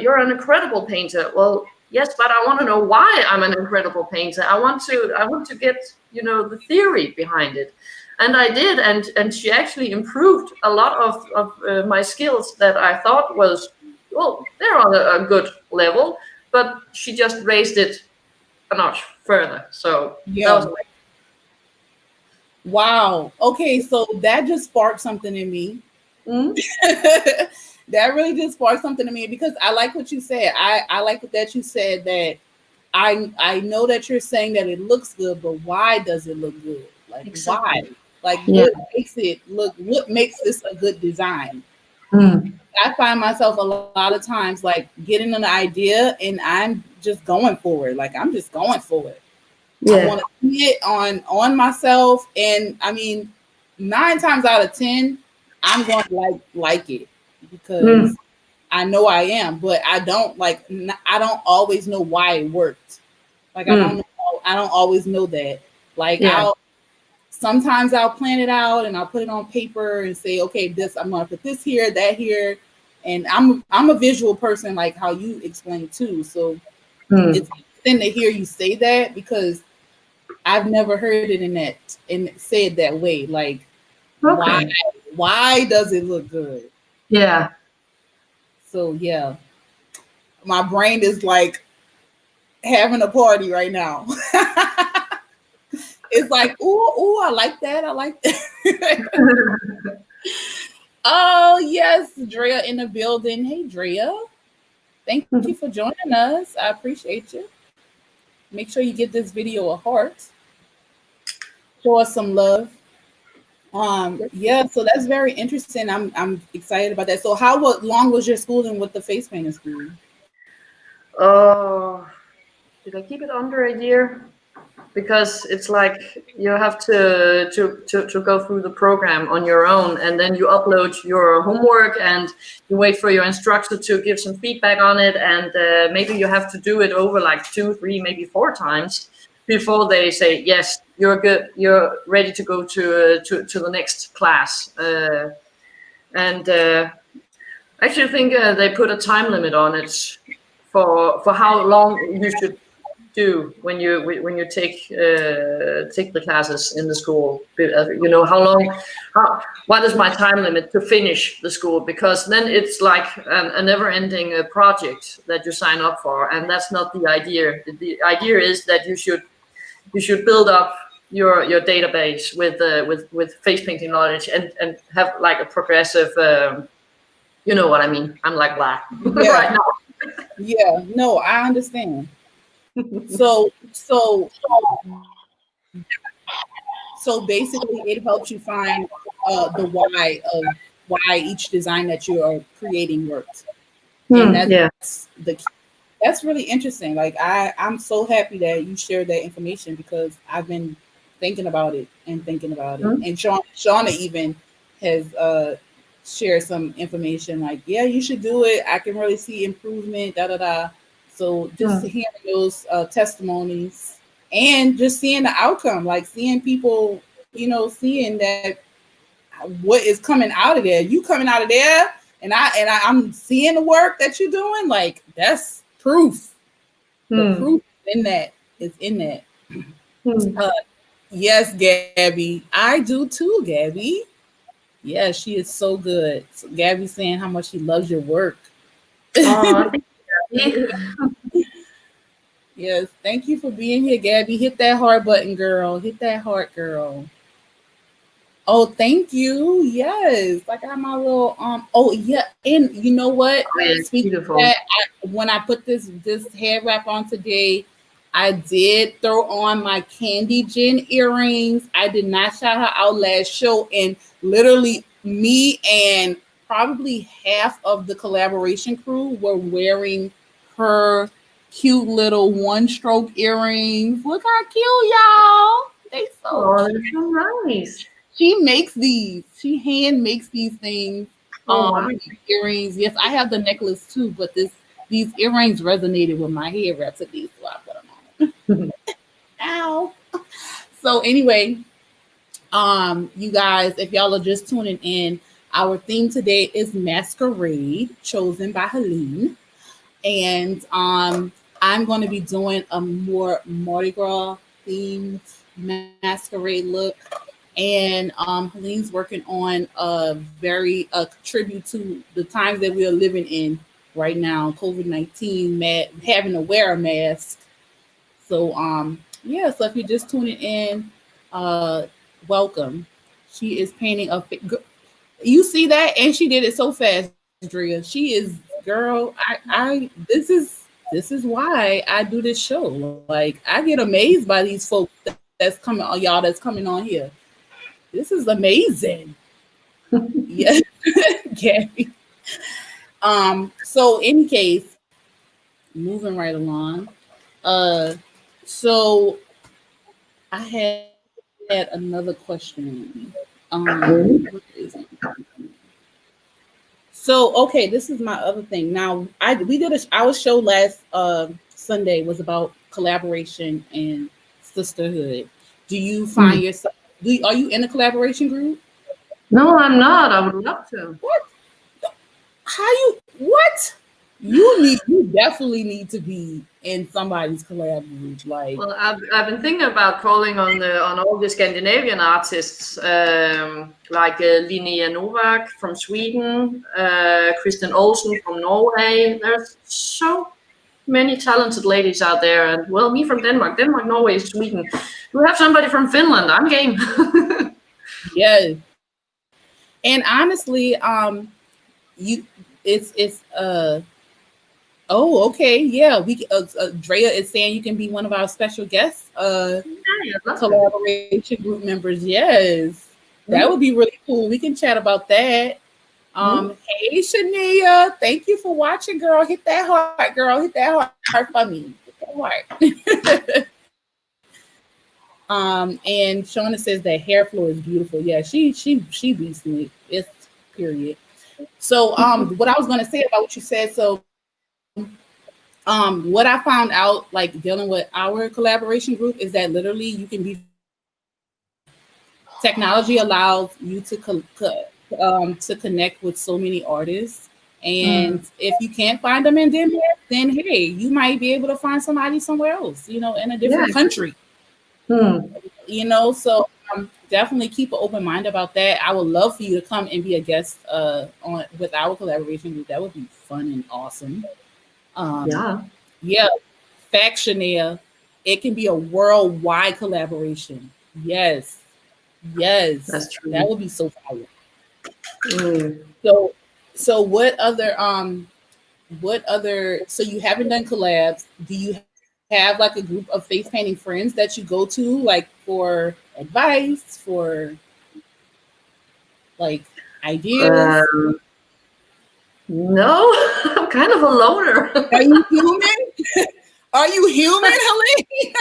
you're an incredible painter. Well, yes, but I want to know why I'm an incredible painter. I want to get the theory behind it. And I did, and she actually improved a lot of my skills that I thought was, well, they're on a good level, but she just raised it a notch further. So that was Yeah. Wow. Okay, so that just sparked something in me. mm, That really just sparked something in me because I like what you said. I like that you said that I know that you're saying that it looks good, but why does it look good? Like why? exactly. Like Yeah. what makes it look, what makes this a good design? Mm, I find myself a lot of times like getting an idea and I'm just going for it. Like I'm just going for it. I yeah. want to see it on myself, and I mean, 9 times out of 10, I'm going to like it Mm, because I know I am, but I don't like. I don't always know why it worked. Like I don't mm, know. I don't always know that. Like yeah. sometimes I'll plan it out and I'll put it on paper and say, okay, this I'm gonna put this here, that here, and I'm a visual person, like how you explained too. So Mm, it's interesting to hear you say that because I've never heard it in said that way. Like why okay. why does it look good? Yeah. So yeah, my brain is like having a party right now. It's like, ooh, I like that. I like that. Oh yes, Drea in the building. Hey Drea. Thank you for joining us. I appreciate you. Make sure you give this video a heart. Show us some love. Yeah, so that's very interesting. I'm excited about that. So what long was your schooling with the face painting school? Oh, did I keep it under a year? Because it's like you have to go through the program on your own, and then you upload your homework and you wait for your instructor to give some feedback on it, and maybe you have to do it over like 2, 3, maybe 4 times before they say yes, you're good, you're ready to go to the next class. And I actually think they put a time limit on it for how long you should do when you take the classes in the school. You know how long, what is my time limit to finish the school? Because then it's like a never-ending project that you sign up for, and that's not the idea. The idea is that you should build up your database with face painting knowledge and have like a progressive. You know what I mean? I'm like black Yeah, right now. yeah. No, I understand. So basically, it helps you find the why of why each design that you are creating worked, and Yeah. that's the key. That's really interesting. Like I'm so happy that you shared that information because I've been thinking about it and thinking about it. Mm, And Shauna even has shared some information like, yeah, you should do it. I can really see improvement. Da da da. So just mm, hearing those testimonies and just seeing the outcome, like seeing people, seeing that what is coming out of there. You coming out of there, and I'm seeing the work that you're doing. Like that's proof. The mm, proof in that is in that. mm. Uh, yes, Gabby. I do too, Gabby. Yeah, she is so good. So Gabby saying how much she loves your work. Oh, thank you. Yes, thank you for being here, Gabby. Hit that heart button, girl. Hit that heart, girl. Oh, thank you. Yes, I got my little. Oh, yeah, and you know what? Oh, yeah, it's Speaking of beautiful. that, when I put this hair wrap on today, I did throw on my Candy Gin earrings. I did not shout her out last show, and literally me and probably half of the collaboration crew were wearing her cute little one stroke earrings. Look how cute, y'all. They so Oh, cute. that's so nice. She makes these. She hand makes these things. Oh, wow. These earrings. Yes, I have the necklace too, but these earrings resonated with my hair wraps at least, so I put them on. Ow. So anyway, you guys, if y'all are just tuning in, our theme today is masquerade, chosen by Helene, and I'm going to be doing a more Mardi Gras themed masquerade look. And Helene's working on a tribute to the times that we are living in right now, COVID-19, having to wear a mask. So yeah, so if you're just tuning in, uh, welcome. She is painting you see that, and she did it so fast, Drea. She is, girl. I this is why I do this show. Like, I get amazed by these folks that's coming, y'all that's coming on here. This is amazing. Yes, Gabby. So any case, moving right along. Uh, so I had another question. What is it? So okay, this is my other thing. Now, we did our show last Sunday was about collaboration and sisterhood. Do you Hmm. find yourself? Are you in a collaboration group? No, I'm not. I would love to. What? How you? What? You definitely need to be in somebody's collab group. Like, Well, I've been thinking about calling on all the Scandinavian artists, like Linnea Novak from Sweden, Kristen Olsen from Norway. There's so many talented ladies out there, and well, me from Denmark, Norway, Sweden. Do we have somebody from Finland? I'm game. yes. And honestly, you it's oh, okay, yeah. Drea is saying you can be one of our special guests, Yeah, I'd love to. collaboration group members. Yes, that would be Mm-hmm. really cool. We can chat about that. Mm-hmm. Hey Shania, thank you for watching, girl. Hit that heart, girl. Hit that heart for me. Hit that heart. And Shauna says that hair flow is beautiful. Yeah, she beats me. It's period. So what I was gonna say about what you said. So what I found out, like dealing with our collaboration group, is that literally you can be technology allows you to connect with so many artists. And Mm. if you can't find them in Denmark, then hey, you might be able to find somebody somewhere else, in a Yeah. different country. Mm. So definitely keep an open mind about that. I would love for you to come and be a guest on with our collaboration group. That would be fun and awesome. Um, Yeah, yeah, Factionaire. It can be a worldwide collaboration. Yes, yes, that's that true. would be so fire. Mm. So, so what other? So you haven't done collabs. Do you have like a group of face painting friends that you go to, like for advice, for like ideas? Um, no, I'm kind of a loner. Are you human? Are you human, Helene?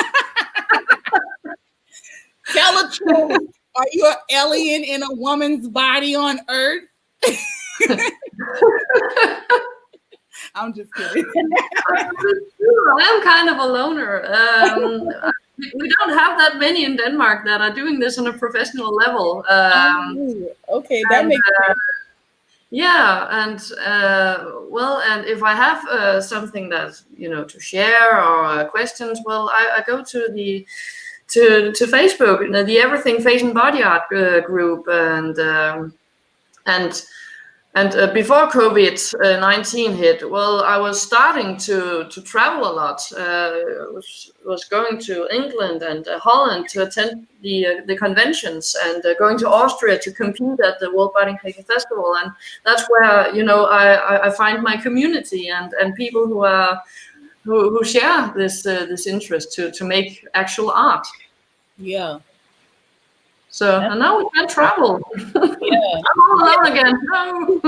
Tell the truth. Are you an alien in a woman's body on Earth? I'm just kidding. I'm kind of a loner. We don't have that many in Denmark that are doing this on a professional level. Oh, okay, that And makes sense. yeah, and well, and if I have something that to share or questions, well, I go to to Facebook, the Everything Face and Body Art group, and before COVID-19 hit, well, I was starting to travel a lot. Was going to England and Holland to attend the conventions, and going to Austria to compete at the World Body Painting Festival. And that's where I find my community and people who are who share this interest to make actual art. Yeah. So That's, and now we can travel. yeah. I'm all alone again. No.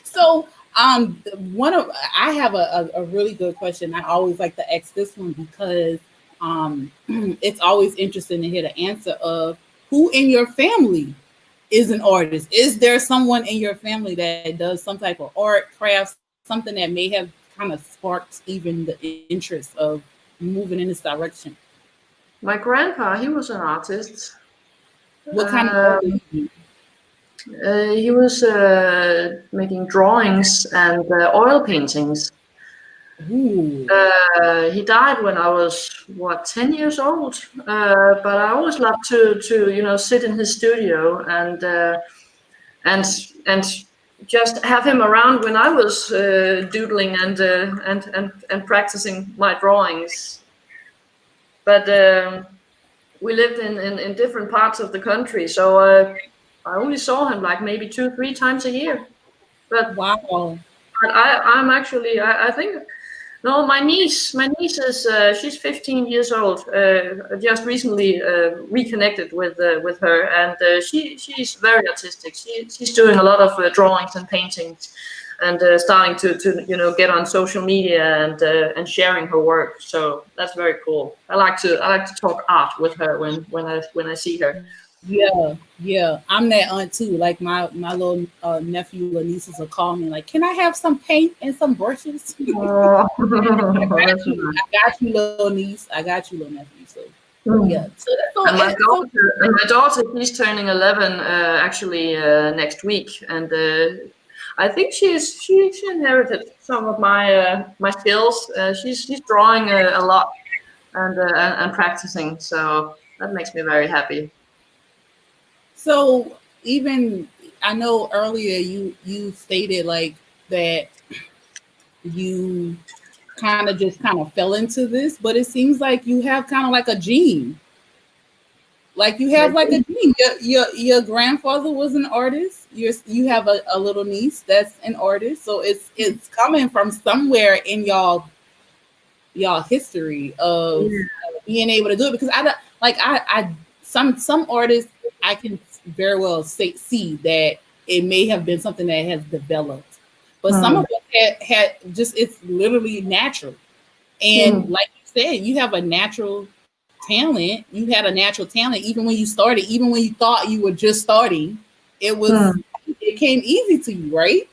So, one of I have a really good question. I always like to ask this one because it's always interesting to hear the answer of who in your family is an artist. Is there someone in your family that does some type of art, craft, something that may have kind of sparked even the interest of moving in this direction? My grandpa, he was an artist. What kind of art do Um, you do? he was making drawings and oil paintings. Ooh. He died when I was 10 years old. But I always loved to sit in his studio and just have him around when I was doodling and practicing my drawings. But we lived in different parts of the country, so I only saw him like maybe 2-3 times a year. But Wow. I'm actually I think no, my niece is she's 15 years old. Just recently reconnected with her, and she's very artistic. She's doing a lot of drawings and paintings, and starting to get on social media and sharing her work. So that's very cool. I like to talk art with her when I see her. Yeah. I'm that aunt too. Like my little nephew or nieces will call me like, "Can I have some paint and some brushes?" Oh, I got that's you. nice. I got you, little niece. I got you, little nephew. So yeah. Mm. So that's so. And my It's so. daughter, she's turning 11 actually next week, and I think she inherited some of my skills. She's drawing a lot and practicing, so that makes me very happy. So even I know earlier you stated like that you kind of fell into this, but it seems like you have kind of like a gene. Like you have like a Maybe. gene. Your grandfather was an artist. You have a little niece that's an artist. So it's coming from somewhere in y'all history of Yeah. being able to do it. Because I don't- like I some artists I can very well see that it may have been something that has developed, but some of Hmm. it had just it's literally natural. And Hmm. like you said, you have a natural talent. You had a natural talent even when you started, even when you thought you were just starting. It was Hmm. it came easy to you, right?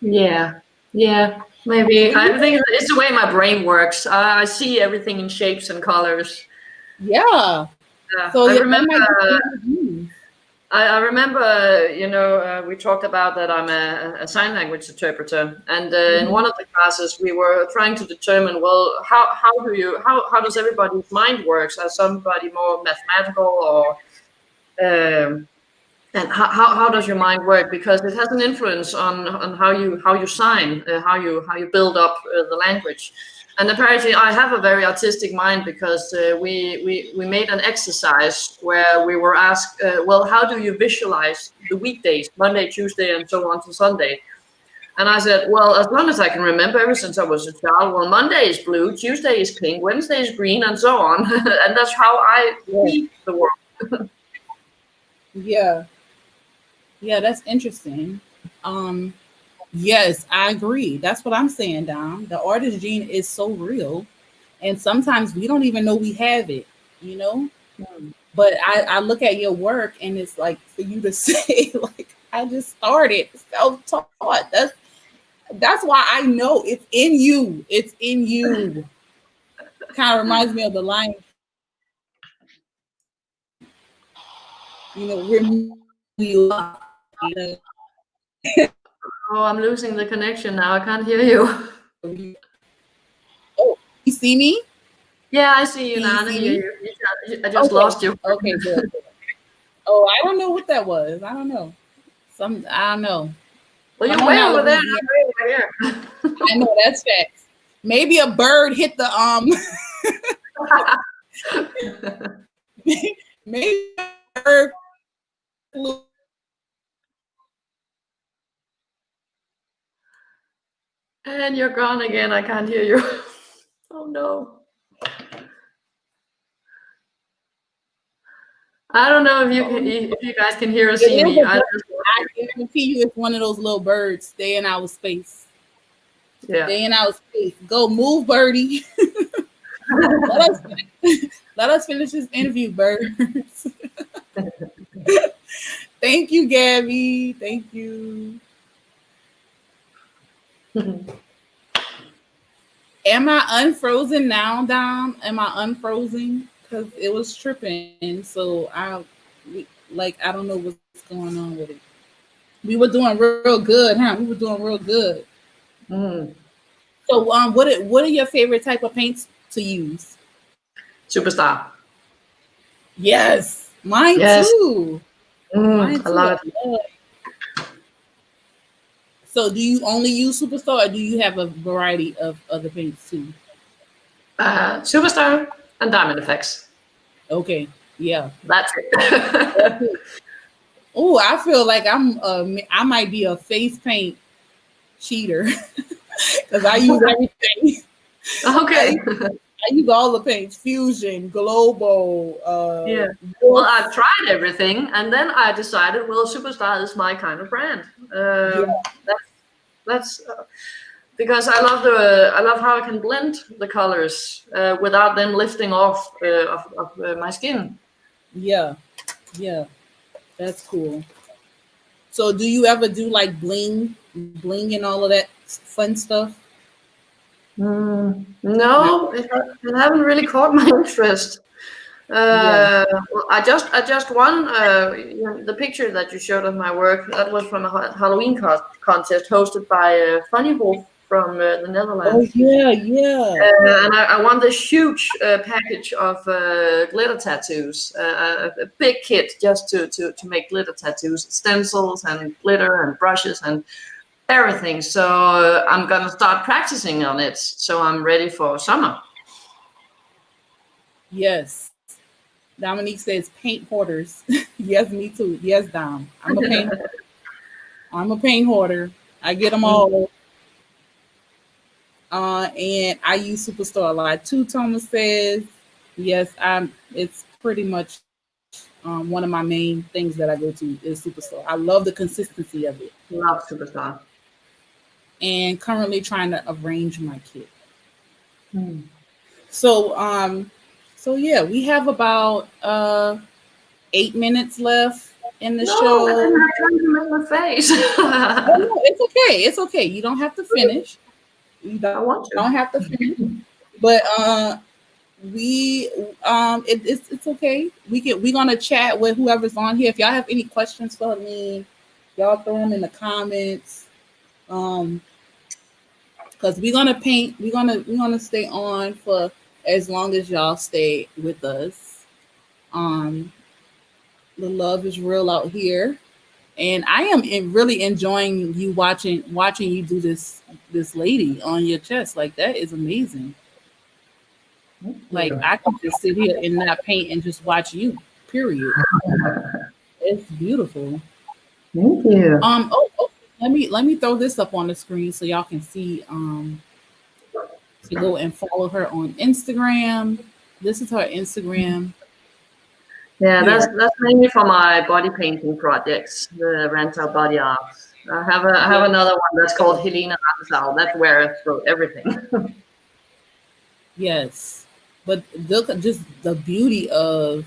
Yeah, yeah, maybe. Yeah, I think it's the way my brain works. I see everything in shapes and colors. yeah. Yeah, So I yeah, that remember. might just be in your genes. I remember, we talked about that I'm a sign language interpreter, and in one Mhm. of the classes we were trying to determine, well, how does everybody's mind works? Are somebody more mathematical, or and how does your mind work? Because it has an influence on how you sign, how you build up the language. And apparently, I have a very artistic mind because we made an exercise where we were asked, well, how do you visualize the weekdays, Monday, Tuesday, and so on to Sunday? And I said, well, as long as I can remember, ever since I was a child, well, Monday is blue, Tuesday is pink, Wednesday is green, and so on. And that's how I Yeah, see the world. yeah, yeah. That's interesting. Um, yes, I agree. That's what I'm saying, Dom. The artist gene is so real, and sometimes we don't even know we have it. You know, but I look at your work and it's like for you to say like I just started self-taught. That's why I know it's in you. It's in you. Kind of reminds me of the Lion King. We're movie lost. Oh, I'm losing the connection now. I can't hear you. Oh, you see me? Yeah, I see you Can you now. I see hear me? you. I just Okay. lost you. Okay. Good. Oh, I don't know what that was. I don't know. I don't know. Well, I'm you're on way that over there, and Louisiana. I'm way over I know that's facts. Maybe a bird hit the here. maybe a bird flew. And you're gone again. I can't hear you. Oh no. I don't know if Oh, no. if you guys can hear or It see is me. a I bird. just lost I you. guarantee you it's one of those little birds. Stay in our space. Yeah. Stay in our space. Go move, birdie. let us let us finish this interview, birds. Thank you, Gabby. Thank you. Am I unfrozen now, Dom? Am I unfrozen? Because it was tripping. So I don't know what's going on with it. We were doing real good, huh? We were doing real good. Mm. So what are your favorite type of paints to use? Superstar. Yes, mine Yes. too. Mine I too. love it. I love. So do you only use Superstar, or do you have a variety of other paints too? Superstar and Diamond Effects. Okay, yeah. That's it. Oh, I feel like I might be a face paint cheater because I use everything. Okay. I I use all the paints: Fusion, Global, Yeah. Well, Wolf. I've tried everything, and then I decided, well, Superstar is my kind of brand. Yeah, That's because I love how I can blend the colors without them lifting off of my skin. yeah, yeah. That's cool. So, do you ever do like bling, and all of that fun stuff? No. No, it haven't really caught my interest. Yeah. Well, I just won the picture that you showed of my work. That was from a Halloween contest hosted by Funny Wolf from the Oh Netherlands. yeah, yeah. And I won this huge package of glitter tattoos, a big kit just to make glitter tattoos, stencils and glitter and brushes and everything. So I'm gonna start practicing on it. So I'm ready for summer. Yes. Dominique says paint hoarders. Yes, me too. Yes, Dom. I'm a paint hoarder. I get them all. And I use Superstore a lot too. Thomas says, yes, it's pretty much one of my main things that I go to is Superstore. I love the consistency of it. Love Superstar. And currently trying to arrange my kit. Hmm. So yeah, we have about 8 minutes left in the No, I show. didn't have time to make my face. Oh no, it's okay. It's okay. You don't have to finish. You I don't want have to to. finish. But we it's okay. We're gonna chat with whoever's on here. If y'all have any questions for me, y'all throw them in the comments. Um, because we're gonna paint. We're gonna stay on for as long as y'all stay with us. Um, the love is real out here, and I am really enjoying you watching you do this lady on your chest. Like that is amazing. Thank Like you. I can just sit here and not paint and just watch you. Period. It's beautiful. Thank you. Oh, let me throw this up on the screen so y'all can see. To go and follow her on Instagram. This is her Instagram Yeah, here. that's mainly for my body painting projects, the Rantsau body arts. I have Yeah. another one that's called Helene Rantsau. That's where I throw everything. Yes. But look at just the beauty of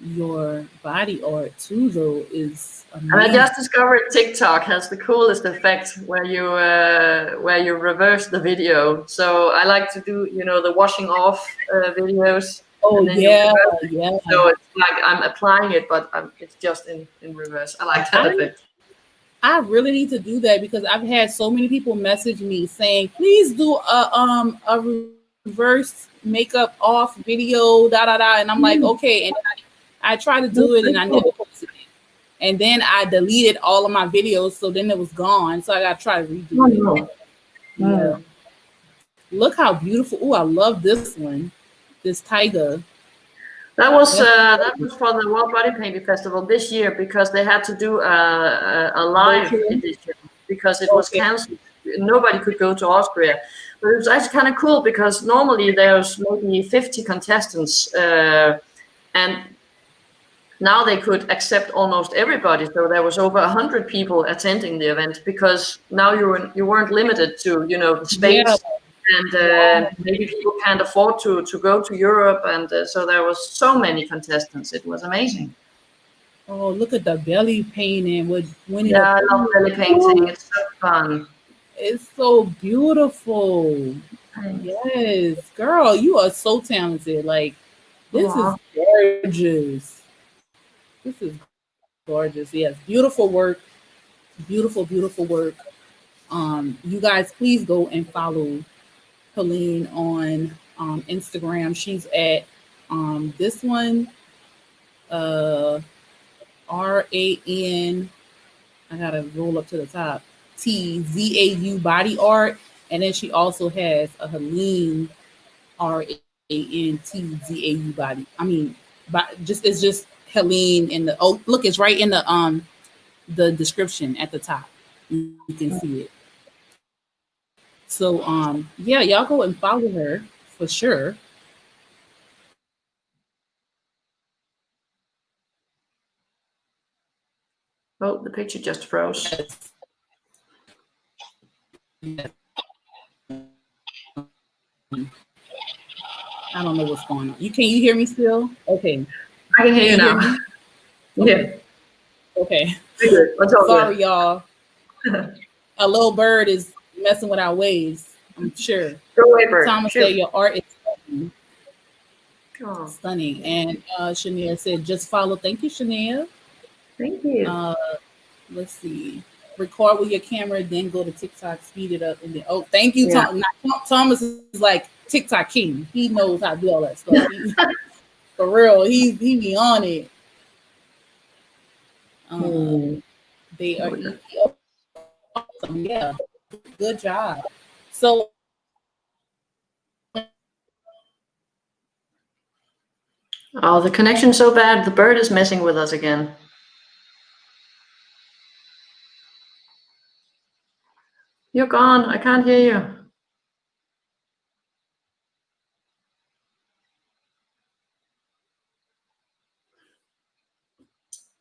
your body art too, though, is And I amazing. just discovered TikTok has the coolest effect where you reverse the video. So I like to do the washing off videos, Oh and then you yeah, reverse it. yeah. So it's like I'm applying it, but it's just in reverse. I like that I effect. I really need to do that because I've had so many people message me saying, please do a reverse makeup off video, da da da. And I'm like, okay. And then I tried to do That's it and I pretty never cool. posted it. And then I deleted all of my videos, so then it was gone. So I got to try to Oh redo it. no. Yeah. Look how beautiful. Oh, I love this one. This tiger. That's That was for the World Body Painting Festival this year because they had to do a live virtual. edition because it was Okay. cancelled. Nobody could go to Austria, but it was actually kind of cool because normally there's maybe 50 contestants, and now they could accept almost everybody. So there was over 100 people attending the event because now you weren't limited to the Yeah. space, and Wow. maybe people can't afford to go to Europe, and so there was so many contestants. It was amazing. Oh, look at the belly painting with Winnie the Yeah, I love Pooh. belly painting. It's so fun. It's so beautiful. Thanks. Yes, girl, you are so talented. Like this is Aw. gorgeous. This is gorgeous. Yes, beautiful work. Beautiful, beautiful work. You guys, please go and follow. Helene on Instagram. She's at this one, uh, RAN. I gotta roll up to the top. TZAU Body Art, and then she also has a Helene RANTZAU Body. I mean, but just it's just Helene in the look. It's right in the description at the top. You can see it. So yeah, y'all go and follow her for sure. Oh, the picture just froze. Yes. Yes. I don't know what's going on. You hear me still? Okay. I can hear Can you you hear now. me? Yeah, Okay. Okay. very good. That's all Sorry, good. y'all. A little bird is messing with our waves. I'm sure. Go away, bird. Thomas said Shoot. your art is stunning. Oh, Stunning. And Shania said, just follow. Thank you, Shania. thank you. Let's see. Record with your camera, then go to TikTok, speed it up, and then thank you, Yeah. Tom. Thomas is like TikTok king. He knows how to do all that stuff. For real, he be on it. They are awesome. Yeah, good job. So Oh, the connection's so bad. The bird is messing with us again. You're gone. I can't hear you.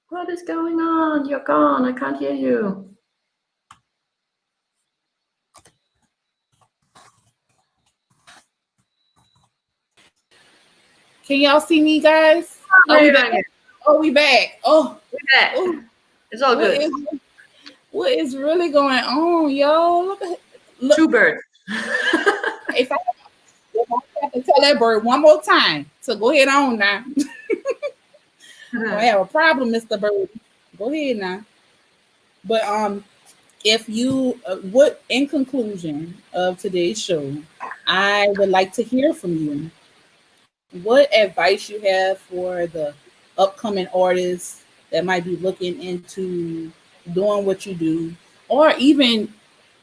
What is going on? You're gone. I can't hear you. can y'all see me, guys? Are we back? Oh, we back. Oh, We're back. oh. It's all What good. what is really going on, y'all? Look, Two birds. if I have to tell that bird one more time, so go ahead on now. I have a problem, Mr. Bird. Go ahead now. But if you what in conclusion of today's show, I would like to hear from you. What advice you have for the upcoming artists that might be looking into doing what you do, or even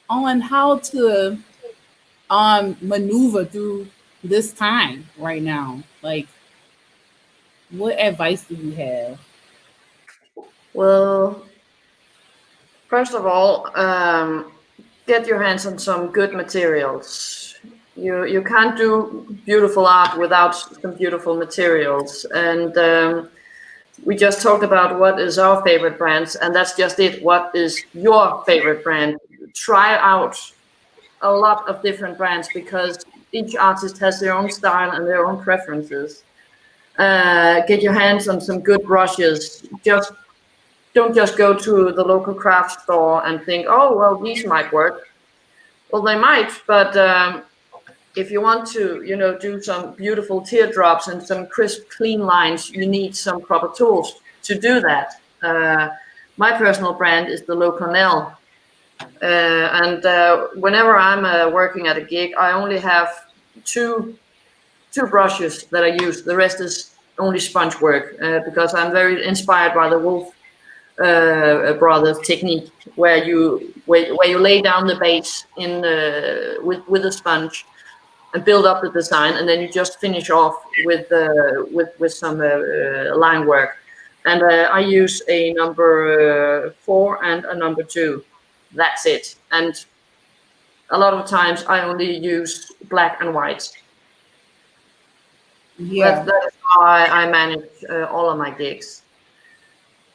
on how to maneuver through this time right now? Like, what advice do you have? Well, first of all, get your hands on some good materials. You can't do beautiful art without some beautiful materials. And we just talked about what is our favorite brands, and that's just it. What is your favorite brand? Try out a lot of different brands because each artist has their own style and their own preferences. Get your hands on some good brushes. Just don't just go to the local craft store and think, oh, well, these might work. Well, they might, but if you want to, do some beautiful teardrops and some crisp, clean lines, you need some proper tools to do that. My personal brand is the local nail. And whenever I'm working at a gig, I only have two brushes that I use. The rest is only sponge work because I'm very inspired by the Wolf brothers technique, where you lay down the base in with a sponge and build up the design, and then you just finish off with some line work. And I use a number 4 and a number 2. That's it. And a lot of times I only use black and white. Yeah. That is how I manage all of my gigs.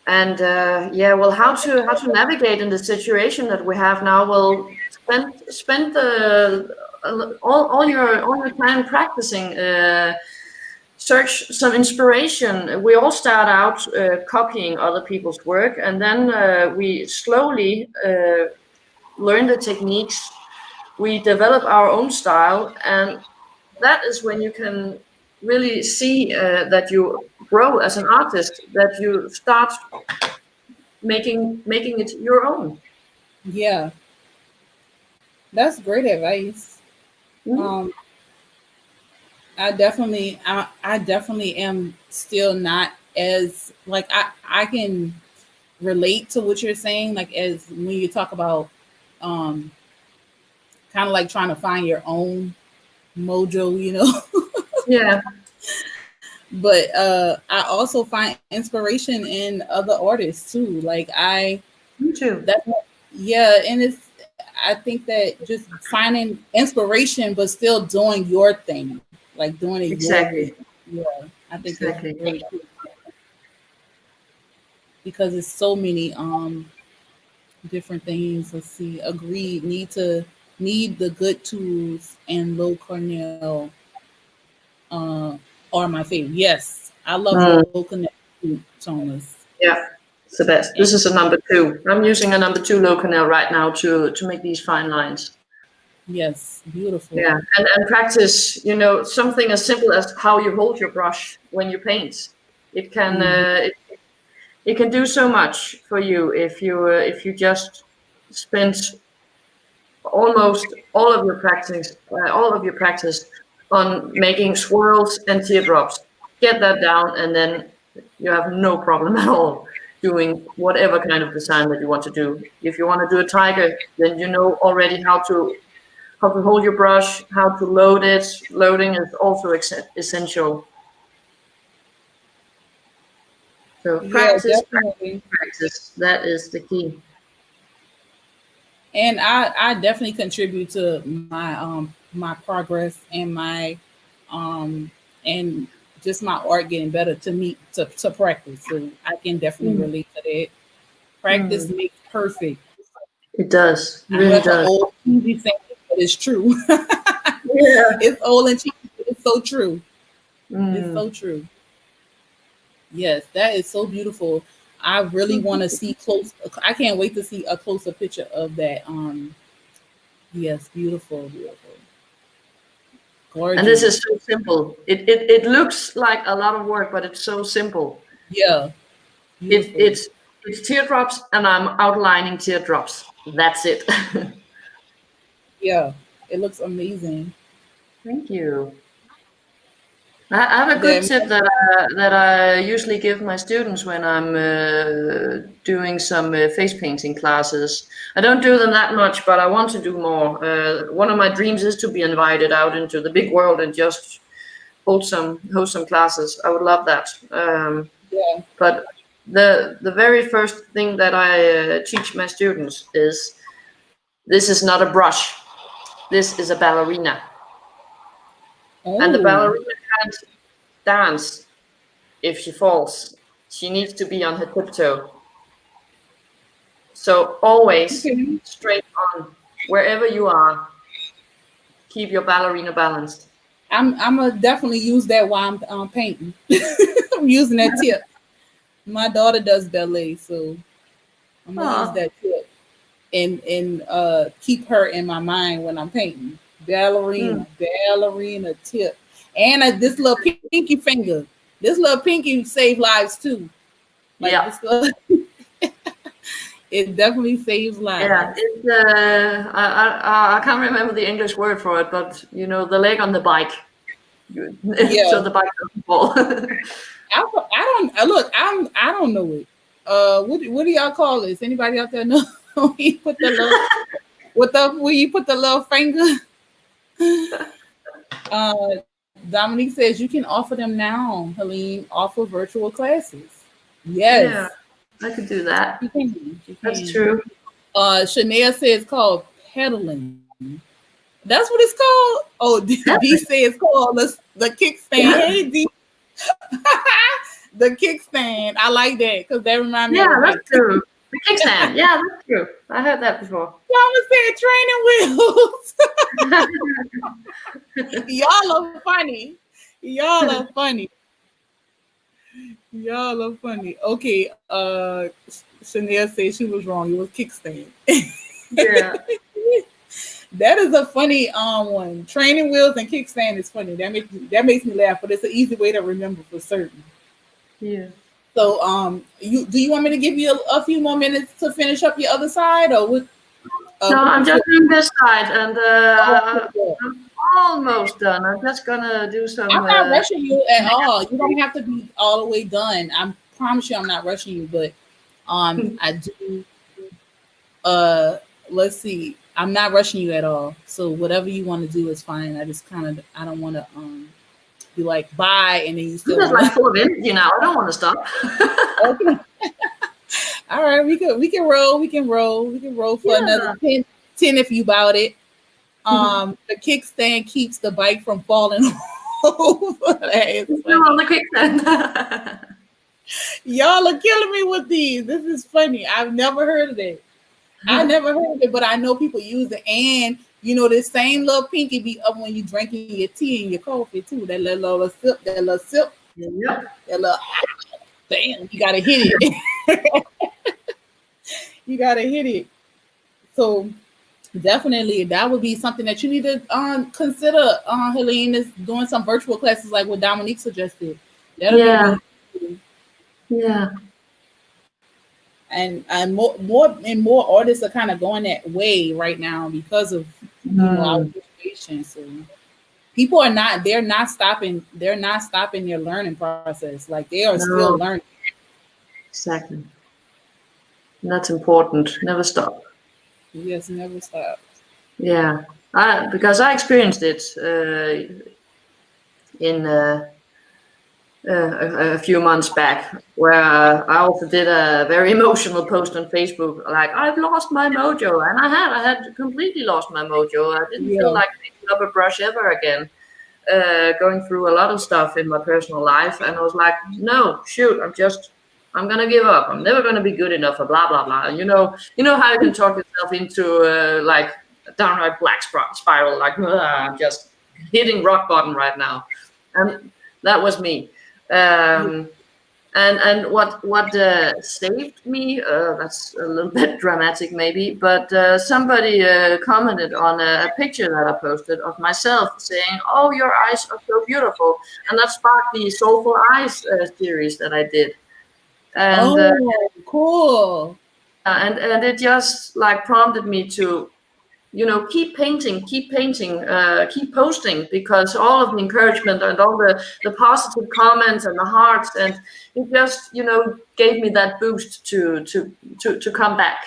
And well, how to navigate in the situation that we have now? Well, spend all your time practicing. Search some inspiration. We all start out copying other people's work, and then we slowly learn the techniques. We develop our own style, and that is when you can really see that you grow as an artist, that you start making it your own. Yeah. That's great advice. Mhm. Um, I definitely am still not as like I can relate to what you're saying. Like as when you talk about um kind of like trying to find your own mojo, you know. Yeah, But I also find inspiration in other artists too. Like me too. that's yeah, and it's I think that just finding inspiration but still doing your thing, like doing it your way. Exactly. Yeah, I think it's Exactly. really cool because it's so many different things. Let's see. Agreed. Need the good tools and low Cornell uh are my favorite. Yes. I love low Mm, Cornell toners. yeah, it's the best. And This is a number two. I'm using a number two low canal right now to make these fine lines. yes, beautiful. Yeah, and practice. You know, something as simple as how you hold your brush when you paint. It can Mhm. it can do so much for you if you just spend almost all of your practice on making swirls and teardrops. Get that down, and then you have no problem at all doing whatever kind of design that you want to do. If you want to do a tiger, then you know already how to hold your brush, how to load it. Loading is also essential. So Yeah, practice, definitely. practice. That is the key. And I definitely contribute to my progress um and just my art getting better to me to practice. So I can definitely Mm. relate to that. Practice Mm. makes perfect. It does, I know really that's an does. old cheesy saying, but it's true. Yeah. It's old and cheesy, but it's so true. It's Mm. so true. Yes, that is so beautiful. I really want to see close. I can't wait to see a closer picture of that. Yes, beautiful, beautiful, And this is gorgeous. so simple. It looks like a lot of work, but it's so simple. Yeah, It, beautiful. it's it's teardrops, and I'm outlining teardrops. That's it. Yeah, it looks amazing. Thank you. I have a good Then tip that I usually give my students when I'm doing some face painting classes. I don't do them that much, but I want to do more. One of my dreams is to be invited out into the big world and just host some classes. I would love that. yeah. But the very first thing that I teach my students is this is not a brush. This is a ballerina, and the Oh, ballerina can't dance if she falls. She needs to be on her tiptoe. So always okay. straight on, wherever you are. Keep your ballerina balanced. I'm gonna definitely use that while I'm painting. I'm using that tip. My daughter does ballet, so I'm gonna use Ah, that tip and keep her in my mind when I'm painting. mm, Ballerina tip, and this little pinky finger. This little pinky save lives too. Like yeah, this little, it definitely saves yeah. lives. It's I can't remember the English word for it, but you know the leg on the bike, so Yeah, the bike doesn't fall. I don't look. I don't know it. What do y'all call this? Anybody out there know? You put the little where you put the little finger. Dominique says you can offer them now. Helene, offer virtual classes. Yeah, Yes, I could do she that. can. She That's can. true. Shania says it's called pedaling. That's what it's called. Oh, D Yeah, says it's called the kickstand. Hey, D, the kickstand. I like that because that reminds me of yeah, a that's bike. true. The kickstand. Yeah, that's true. I heard that before. Mama said training wheels. Y'all are funny. Y'all are funny. Y'all are funny. Okay, Chanel said she was wrong. It was kickstand. Yeah, That is a funny one. Training wheels and kickstand is funny. That makes me laugh, but it's an easy way to remember for certain. yeah. So you want me to give you a few more minutes to finish up your other side, or No, what I'm you just feel? doing this side, and Oh, okay, good. I'm almost done. I'm just gonna do some. I'm not rushing you at all. You don't have to be all the way done. I promise you, I'm not rushing you. But I do. Let's see. I'm not rushing you at all. So whatever you want to do is fine. I just kind of I don't want to be like bye and then you I'm still just want like full of energy now. I don't want to stop. okay. All right, we can roll. We can roll for another 10 if you bout it. The kickstand keeps the bike from falling over. That is funny. On the kickstand. Y'all are killing me with these. This is funny. I've never heard of it. I never heard of it, but I know people use it. And you know, this same little pinky be up when you drinking your tea and your coffee too. That little sip, Yep. that little damn, you gotta hit it. You gotta hit it. So definitely that would be something that you need to consider, Helene, is doing some virtual classes like what Dominique suggested. That'll be Yeah. really cool. Yeah. And more artists are kind of going that way right now because of our situation. So people are not stopping their learning process. Like they are still learning. Exactly. And that's important. Never stop. Yes, never stop. Yeah. Because I experienced it in a few months back, where I also did a very emotional post on Facebook, like I've lost my mojo, and I had completely lost my mojo. I didn't feel like picking up a brush ever again. Going through a lot of stuff in my personal life, and I was like, no, shoot, I'm gonna give up. I'm never gonna be good enough, or blah blah blah. And you know how you can talk yourself into like a downright black spiral, like I'm just hitting rock bottom right now, and that was me. And what saved me, that's a little bit dramatic maybe, but somebody commented on a picture that I posted of myself saying, oh, your eyes are so beautiful, and that sparked the Soulful Eyes series that I did. And cool. And it just like prompted me to keep painting, keep posting, because all of the encouragement and all the positive comments and the hearts, and it just gave me that boost to come back.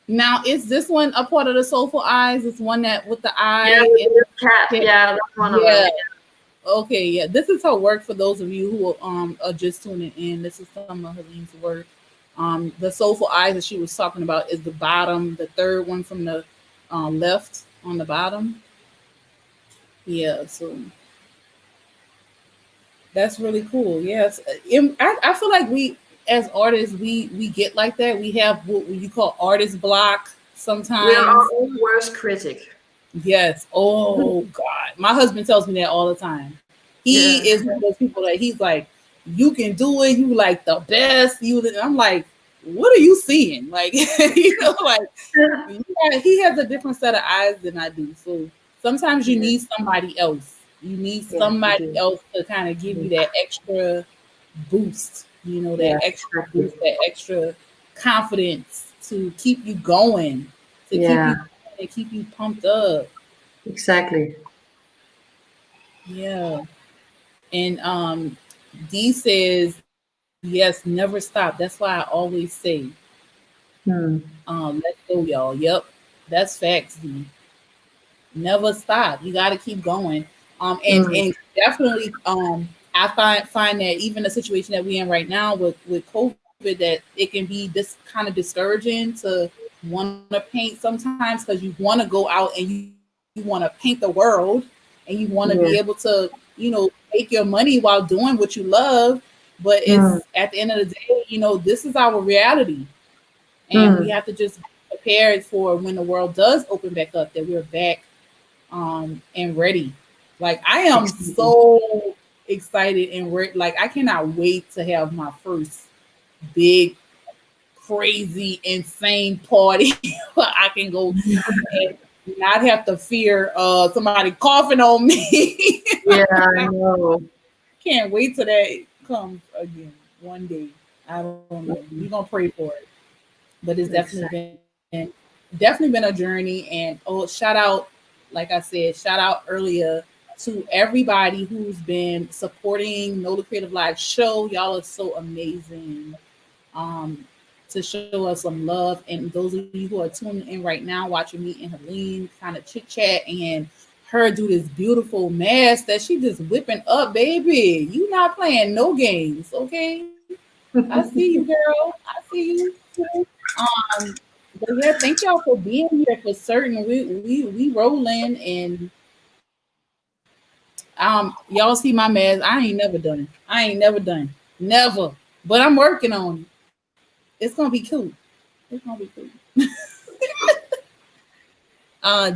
Now, is this one a part of the Soulful Eyes? It's one that with the eye and the cat. Yeah, that's one of them. Yeah. Okay, yeah. This is her work for those of you who are just tuning in. This is some of Helene's work. The Soulful Eyes that she was talking about is the bottom, the third one from the left on the bottom. Yeah, so that's really cool. Yes, I feel like we as artists we get like that. We have what you call artist block sometimes. We are our own worst critic. Yes. Oh God, my husband tells me that all the time. He is one of those people that he's like, you can do it. You like the best. I'm like, what are you seeing? Like, like he has a different set of eyes than I do. So sometimes you need somebody else. You need somebody else to kind of give you that extra boost. That extra boost, that extra confidence to keep you going, to keep you pumped up. Exactly. Yeah. And Dee says, yes, never stop. That's why I always say, let's go, y'all. Yep. That's facts, Dee. Never stop. You got to keep going. And definitely, I find that even the situation that we're in right now with COVID, that it can be this kind of discouraging to want to paint sometimes, because you want to go out and you want to paint the world, and you want to be able to, make your money while doing what you love. But it's at the end of the day, this is our reality, and we have to just be prepared for when the world does open back up, that we're back and ready. Like I am so excited and like I cannot wait to have my first big, crazy, insane party where I can go and not have to fear somebody coughing on me. Yeah, I know. Can't wait till that comes again one day. I don't know. We're gonna pray for it, but it's definitely been a journey. And shout out like I said, shout out earlier to everybody who's been supporting NOLA Creative Live show. Y'all are so amazing. Um, to show us some love. And those of you who are tuning in right now, watching me and Helene kind of chit chat and her do this beautiful mask that she just whipping up, baby. You not playing no games, okay? I see you, girl. I see you. Um, but yeah, thank y'all for being here for certain. We rolling and y'all see my mask. I ain't never done it. I ain't never done. Never. But I'm working on it. It's gonna be cool. It's gonna be cool.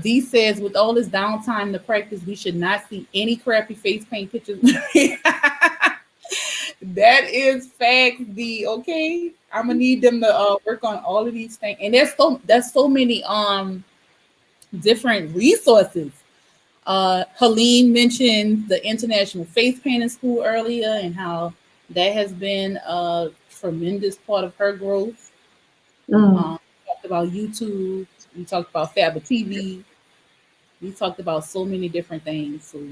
D says, with all this downtime to practice, we should not see any crappy face paint pictures. That is facts, D. Okay, I'm gonna need them to work on all of these things, and there's so many different resources. Helene mentioned the International Face Painting School earlier, and how that has been a tremendous part of her growth. We talked about YouTube. We talked about Faba TV. We talked about so many different things. So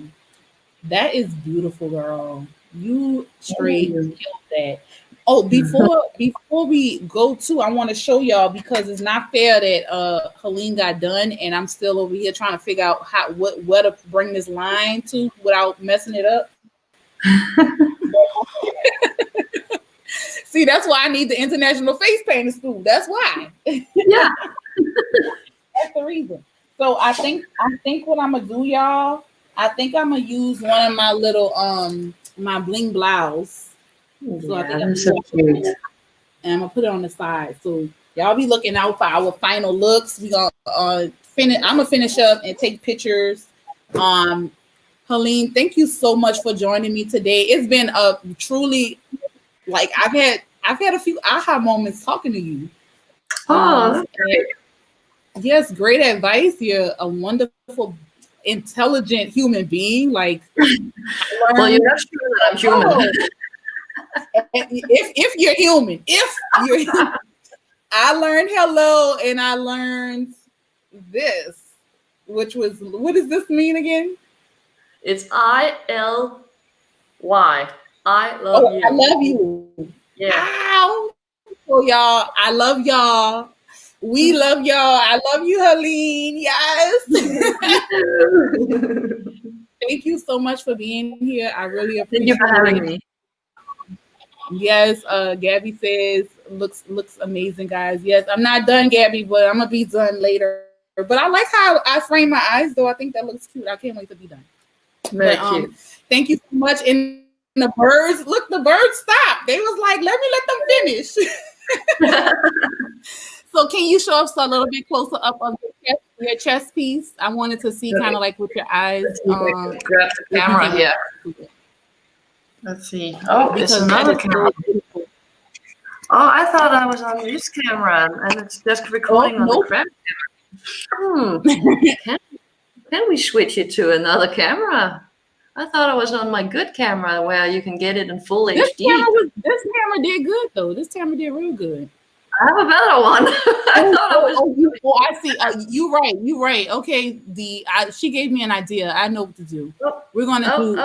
that is beautiful, girl. You straight killed that. Oh, before we go to, I want to show y'all because it's not fair that Helene got done and I'm still over here trying to figure out what to bring this line to without messing it up. See, that's why I need the International Face Painting School. That's why. Yeah. That's the reason. So I think what I'm gonna do, y'all. I think I'm gonna use one of my little my bling blouse. So I think that's so cute. And I'm gonna put it on the side. So y'all be looking out for our final looks. We gonna finish. I'm gonna finish up and take pictures. Helene, thank you so much for joining me today. It's been a truly like I've had a few aha moments talking to you. Oh, yes, great advice. You're a wonderful, intelligent human being. Like, well, you're not sure that I'm human. If you're human, I learned hello and I learned this, which was, what does this mean again? It's ILY. I love you. I love you. Yeah. Ow. So y'all, I love y'all. We love y'all. I love you, Helene. Yes. Thank you so much for being here. I really appreciate it. Thank you for having me. Yes, Gabby says looks amazing, guys. Yes, I'm not done, Gabby, but I'm gonna be done later. But I like how I frame my eyes, though. I think that looks cute. I can't wait to be done. Very cute. Thank you so much. And the birds, look, the birds stopped. They was like, let me let them finish. So can you show us a little bit closer up on your chest piece? I wanted to see kind of like with your eyes. Grab the camera here. Let's see. Oh, it's another camera. Oh, I thought I was on this camera, and it's just recording on the crap camera. Can we switch it to another camera? I thought I was on my good camera where you can get it in full HD. This camera did good, though. This camera did real good. I have a better one. I thought I was. I see. You right. Okay. She gave me an idea. I know what to do. We're gonna do.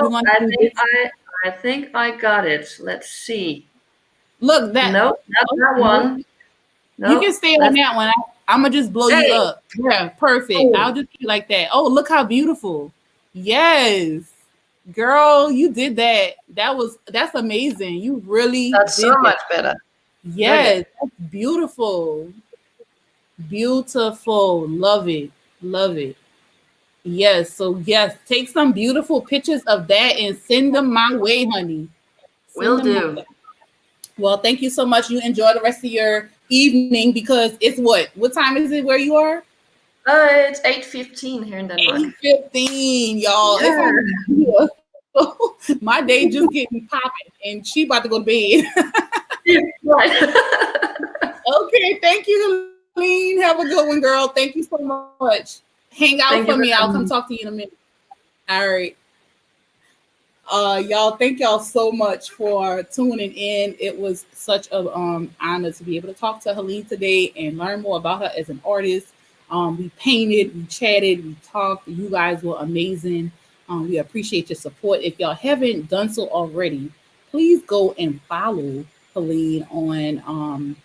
I think I got it. Let's see. Look, that. Nope, not that one. Nope, you can stay on that one. I'm gonna just blow you up. Yeah, perfect. Oh. I'll just be like that. Oh, look how beautiful. Yes, girl, you did that. That's amazing. You really. That's so much better. Yes, that's beautiful. Beautiful. Love it. Yes. So yes, take some beautiful pictures of that and send them my way, honey. Will do. Well, thank you so much. You enjoy the rest of your evening because it's what? What time is it where you are? It's 8:15 here in Denmark. 8:15, y'all. Yeah. My day just getting popping, and she about to go to bed. Right. Okay, thank you, Helene. Have a good one, girl. Thank you so much. Hang out for me. I'll come talk to you in a minute. All right. Y'all, thank y'all so much for tuning in. It was such an honor to be able to talk to Helene today and learn more about her as an artist. We painted, we chatted, we talked. You guys were amazing. We appreciate your support. If y'all haven't done so already, please go and follow Helene on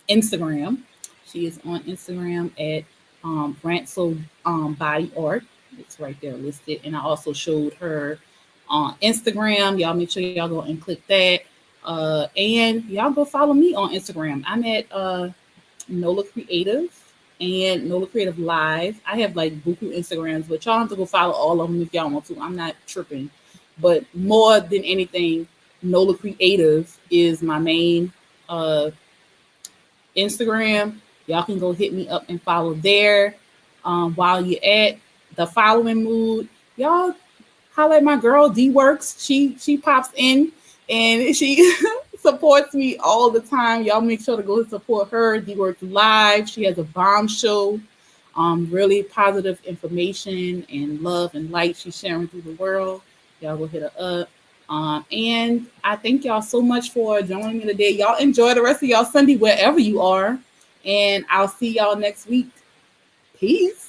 Instagram. She is on Instagram at Rantsau Body Art. It's right there listed. And I also showed her on Instagram. Y'all make sure y'all go and click that. And y'all go follow me on Instagram. I'm at NOLA Creative and NOLA Creative Live. I have like buku Instagrams, but y'all have to go follow all of them if y'all want to. I'm not tripping. But more than anything, NOLA Creative is my main Instagram. Y'all can go hit me up and follow there. While you're at the following mood, y'all holler at my girl D Works. She pops in and she supports me all the time. Y'all make sure to go support her. D Works Live. She has a bomb show. Really positive information and love and light she's sharing through the world. Y'all go hit her up. And I thank y'all so much for joining me today. Y'all enjoy the rest of y'all Sunday wherever you are. And I'll see y'all next week. Peace.